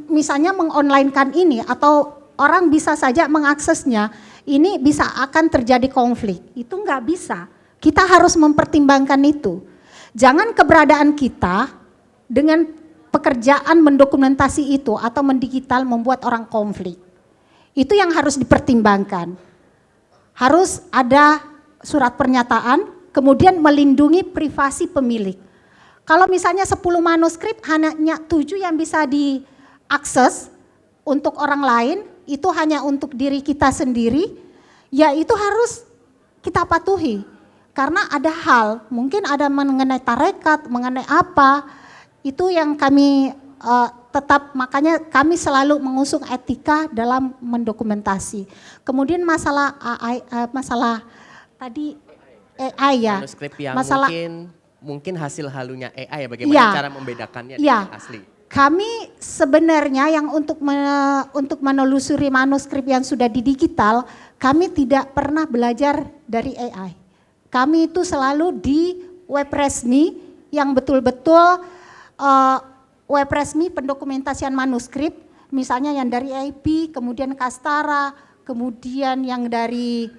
[SPEAKER 6] misalnya mengonline-kan ini atau orang bisa saja mengaksesnya, ini bisa akan terjadi konflik. Itu enggak bisa, kita harus mempertimbangkan itu. Jangan keberadaan kita dengan pekerjaan mendokumentasi itu atau mendigital membuat orang konflik. Itu yang harus dipertimbangkan. Harus ada surat pernyataan, kemudian melindungi privasi pemilik. Kalau misalnya 10 manuskrip hanya 7 yang bisa diakses untuk orang lain, itu hanya untuk diri kita sendiri, ya itu harus kita patuhi. Karena ada hal, mungkin ada mengenai tarekat, mengenai apa, itu yang kami tetap, makanya kami selalu mengusung etika dalam mendokumentasi. Kemudian masalah masalah tadi AI ya.
[SPEAKER 5] Manuskrip yang
[SPEAKER 6] masalah,
[SPEAKER 5] mungkin hasil halunya AI ya, bagaimana
[SPEAKER 6] ya,
[SPEAKER 5] cara membedakannya
[SPEAKER 6] ya,
[SPEAKER 5] dengan asli.
[SPEAKER 6] Kami sebenarnya yang untuk menelusuri manuskrip yang sudah di digital, kami tidak pernah belajar dari AI. Kami itu selalu di web resmi yang betul-betul web resmi pendokumentasian manuskrip, misalnya yang dari IP, kemudian Kastara, kemudian yang dari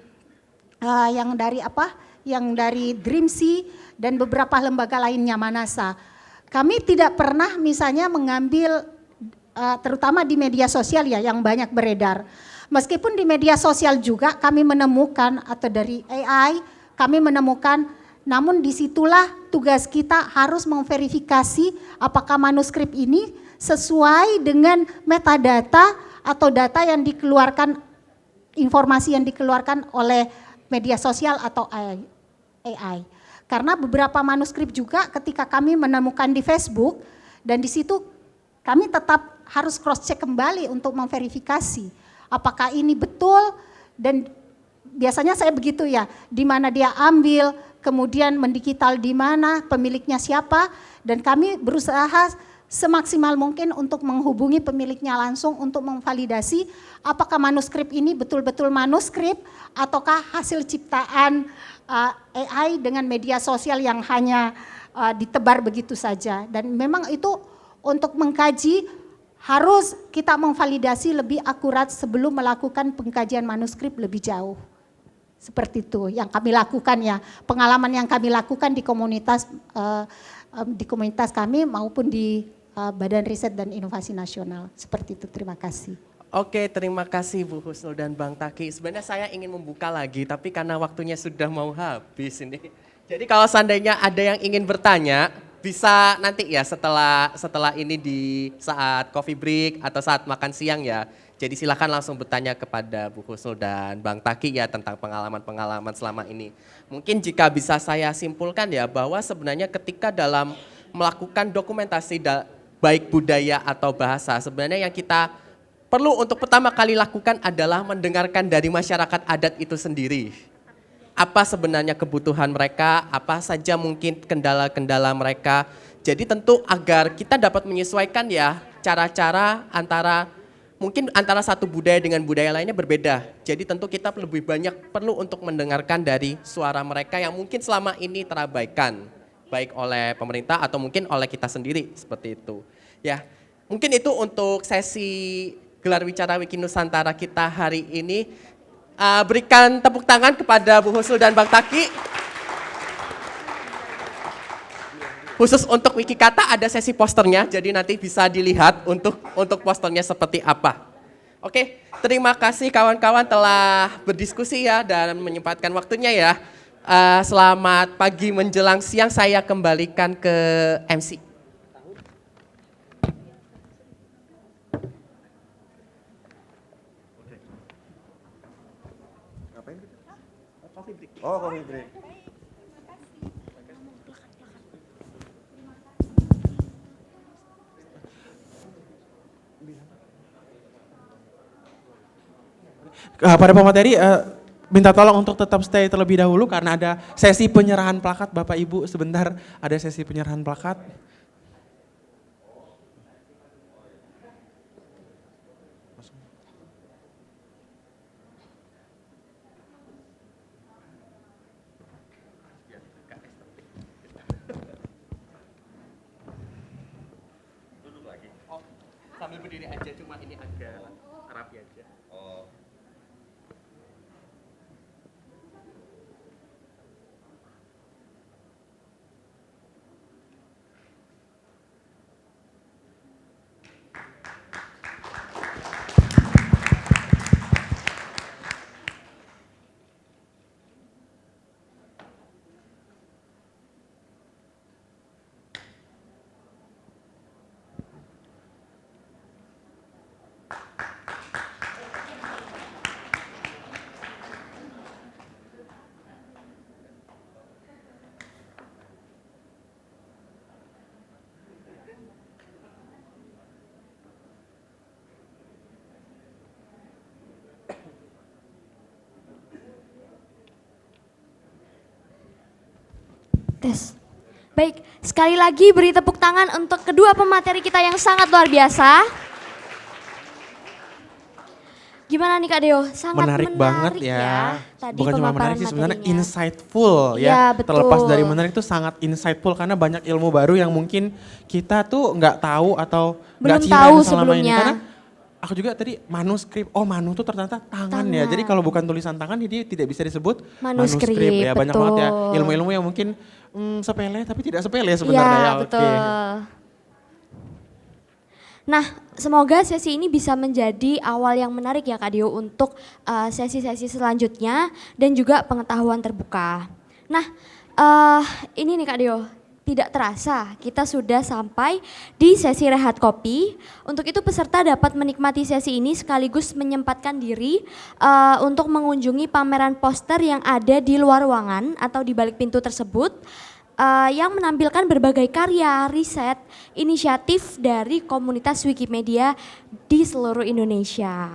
[SPEAKER 6] Dreamsea dan beberapa lembaga lainnya, Manasa. Kami tidak pernah misalnya mengambil terutama di media sosial ya yang banyak beredar. Meskipun di media sosial juga kami menemukan atau dari AI kami menemukan, namun disitulah tugas kita harus memverifikasi apakah manuskrip ini sesuai dengan metadata atau data yang dikeluarkan, informasi yang dikeluarkan oleh media sosial atau AI. Karena beberapa manuskrip juga ketika kami menemukan di Facebook dan di situ kami tetap harus cross check kembali untuk memverifikasi apakah ini betul, dan biasanya saya begitu ya, di mana dia ambil, kemudian mendigital di mana, pemiliknya siapa, dan kami berusaha semaksimal mungkin untuk menghubungi pemiliknya langsung untuk memvalidasi apakah manuskrip ini betul-betul manuskrip ataukah hasil ciptaan AI dengan media sosial yang hanya ditebar begitu saja. Dan memang itu untuk mengkaji harus kita memvalidasi lebih akurat sebelum melakukan pengkajian manuskrip lebih jauh. Seperti itu yang kami lakukan ya, pengalaman yang kami lakukan di komunitas kami maupun di Badan Riset dan Inovasi Nasional. Seperti itu, terima kasih.
[SPEAKER 5] Oke, terima kasih Bu Husnul dan Bang Taki. Sebenarnya saya ingin membuka lagi, tapi karena waktunya sudah mau habis ini. Jadi kalau seandainya ada yang ingin bertanya, bisa nanti ya setelah ini di saat coffee break atau saat makan siang ya. Jadi silakan langsung bertanya kepada Bu Husnul dan Bang Taki ya tentang pengalaman-pengalaman selama ini. Mungkin jika bisa saya simpulkan ya bahwa sebenarnya ketika dalam melakukan dokumentasi baik budaya atau bahasa, sebenarnya yang kita perlu untuk pertama kali lakukan adalah mendengarkan dari masyarakat adat itu sendiri. Apa sebenarnya kebutuhan mereka, apa saja mungkin kendala-kendala mereka. Jadi tentu agar kita dapat menyesuaikan ya cara-cara antara satu budaya dengan budaya lainnya berbeda. Jadi tentu kita lebih banyak perlu untuk mendengarkan dari suara mereka yang mungkin selama ini terabaikan. Baik oleh pemerintah atau mungkin oleh kita sendiri seperti itu. Ya, mungkin itu untuk sesi gelar bicara Wiki Nusantara kita hari ini. Berikan tepuk tangan kepada Bu Husnul dan Bang Taki. Khusus untuk Wiki Kata ada sesi posternya, jadi nanti bisa dilihat untuk posternya seperti apa. Oke, terima kasih kawan-kawan telah berdiskusi ya dan menyempatkan waktunya ya. Selamat pagi menjelang siang, saya kembalikan ke MC.
[SPEAKER 7] Oh, coffee break.
[SPEAKER 1] Pada pemateri, minta tolong untuk tetap stay terlebih dahulu karena ada sesi penyerahan plakat. Bapak Ibu sebentar, ada sesi penyerahan plakat.
[SPEAKER 5] Sambil berdiri aja, cuma ini agak rapi aja. Oh.
[SPEAKER 2] Tes. Baik, sekali lagi beri tepuk tangan untuk kedua pemateri kita yang sangat luar biasa. Gimana nih Kak Deo? Sangat
[SPEAKER 1] Menarik banget ya.
[SPEAKER 2] Tadi
[SPEAKER 1] Bukan cuma
[SPEAKER 2] pemaparan
[SPEAKER 1] menarik sih, sebenarnya
[SPEAKER 2] materinya.
[SPEAKER 1] insightful ya.
[SPEAKER 2] Iya, betul.
[SPEAKER 1] Terlepas dari menarik itu sangat insightful karena banyak ilmu baru yang mungkin kita tuh nggak tahu atau nggak
[SPEAKER 2] Belum
[SPEAKER 1] ciran
[SPEAKER 2] tahu
[SPEAKER 1] selama ini.
[SPEAKER 2] sebelumnya.
[SPEAKER 1] Karena aku juga tadi manuskrip, oh manu tuh ternyata tangan ya. Jadi kalau bukan tulisan tangan jadi tidak bisa disebut
[SPEAKER 2] Manuskrip,
[SPEAKER 1] ya. Banyak banget ya
[SPEAKER 2] betul.
[SPEAKER 1] ilmu-ilmu yang mungkin sepele tapi tidak sepele
[SPEAKER 2] Iya,
[SPEAKER 1] sebenarnya ya. Oke.
[SPEAKER 2] betul. Nah, semoga sesi ini bisa menjadi awal yang menarik ya Kak Dio untuk sesi-sesi selanjutnya dan juga pengetahuan terbuka. Nah, ini nih Kak Dio, tidak terasa kita sudah sampai di sesi rehat kopi. Untuk itu peserta dapat menikmati sesi ini sekaligus menyempatkan diri untuk mengunjungi pameran poster yang ada di luar ruangan atau di balik pintu tersebut. Yang menampilkan berbagai karya, riset, inisiatif dari komunitas Wikimedia di seluruh Indonesia.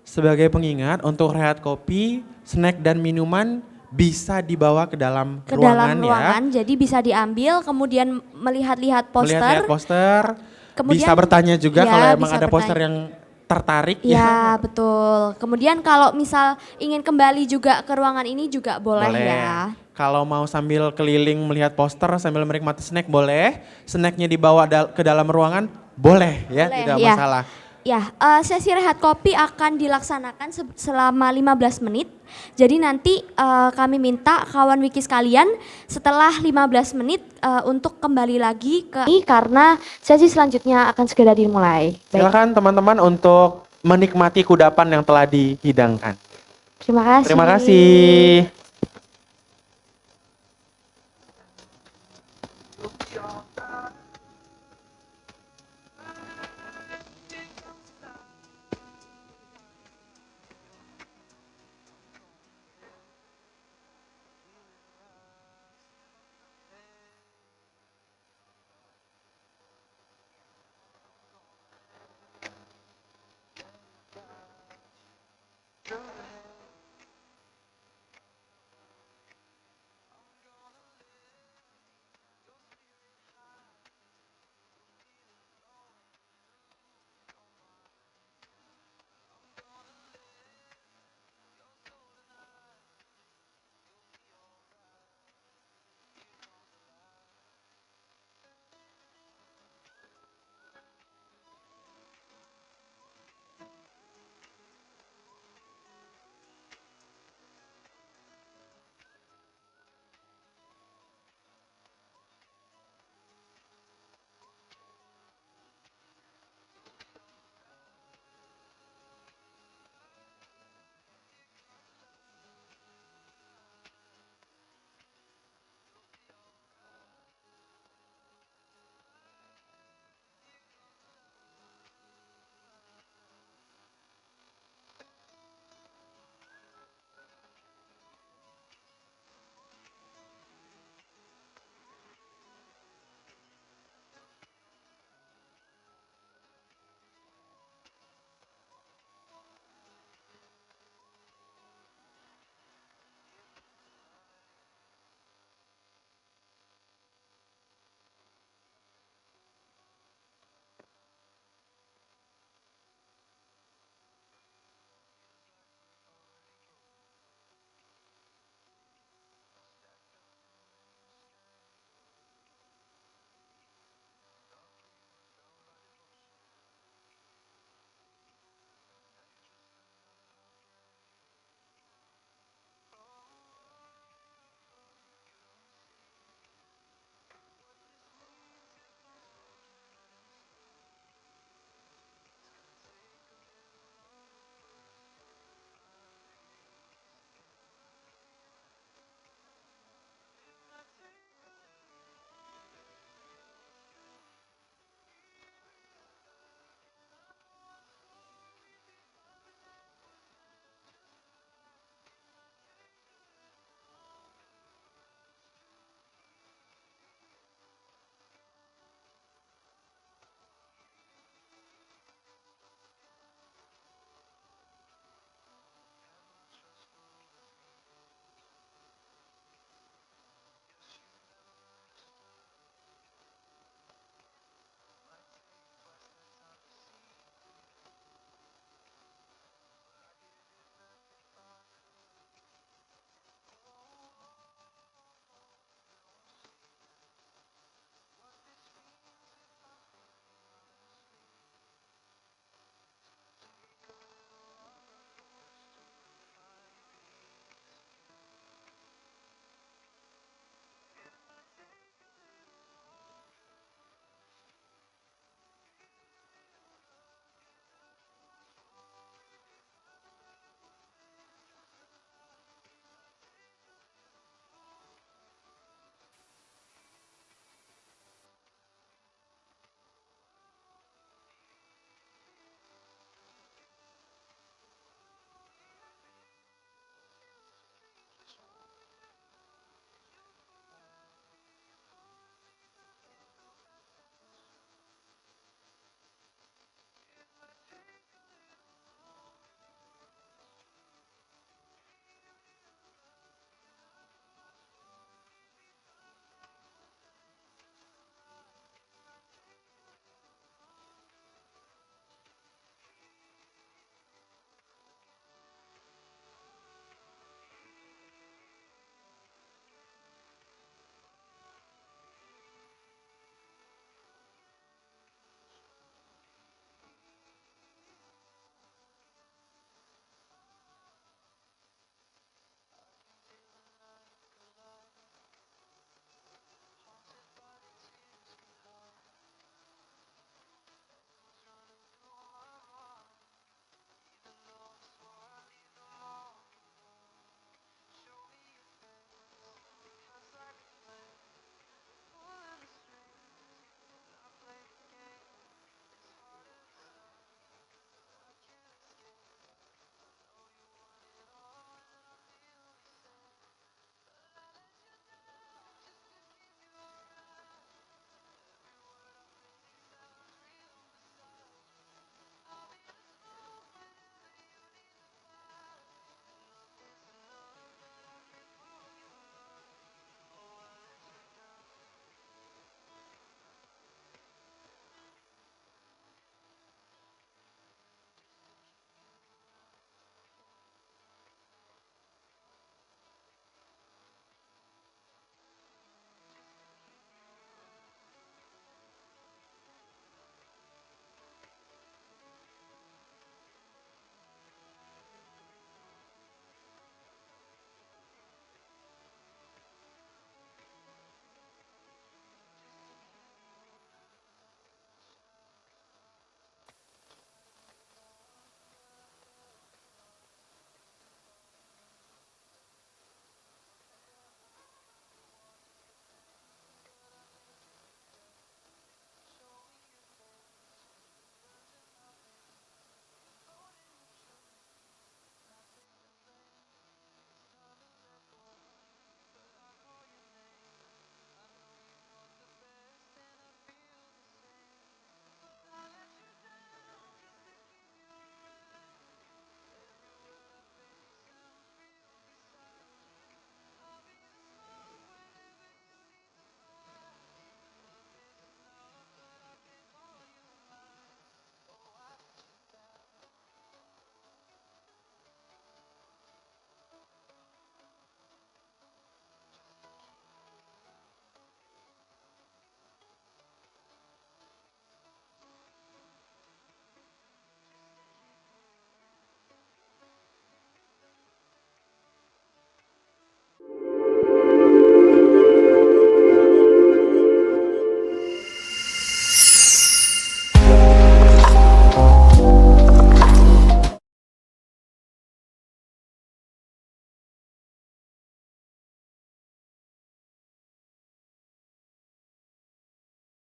[SPEAKER 1] Sebagai pengingat untuk rehat kopi, snack dan minuman bisa dibawa ke dalam
[SPEAKER 2] Ke
[SPEAKER 1] ruangan
[SPEAKER 2] dalam
[SPEAKER 1] ya.
[SPEAKER 2] ruangan, jadi bisa diambil kemudian melihat-lihat poster.
[SPEAKER 1] Melihat poster,
[SPEAKER 2] Kemudian-
[SPEAKER 1] bisa bertanya juga
[SPEAKER 2] ya,
[SPEAKER 1] kalau emang
[SPEAKER 2] bisa
[SPEAKER 1] ada poster
[SPEAKER 2] bertanya.
[SPEAKER 1] yang tertarik
[SPEAKER 2] Ya, betul. Kemudian kalau misal ingin kembali juga ke ruangan ini juga boleh, ya.
[SPEAKER 1] Kalau mau sambil keliling melihat poster sambil menikmati snack boleh. Snacknya dibawa ke dalam ruangan boleh ya,
[SPEAKER 2] Boleh,
[SPEAKER 1] tidak
[SPEAKER 2] ya.
[SPEAKER 1] masalah.
[SPEAKER 2] Ya, sesi rehat kopi akan dilaksanakan selama 15 menit. Jadi nanti kami minta kawan Wiki sekalian setelah 15 menit untuk kembali lagi ke karena sesi selanjutnya akan segera dimulai.
[SPEAKER 1] Silakan teman-teman untuk menikmati kudapan yang telah dihidangkan.
[SPEAKER 2] Terima kasih.
[SPEAKER 1] Terima kasih.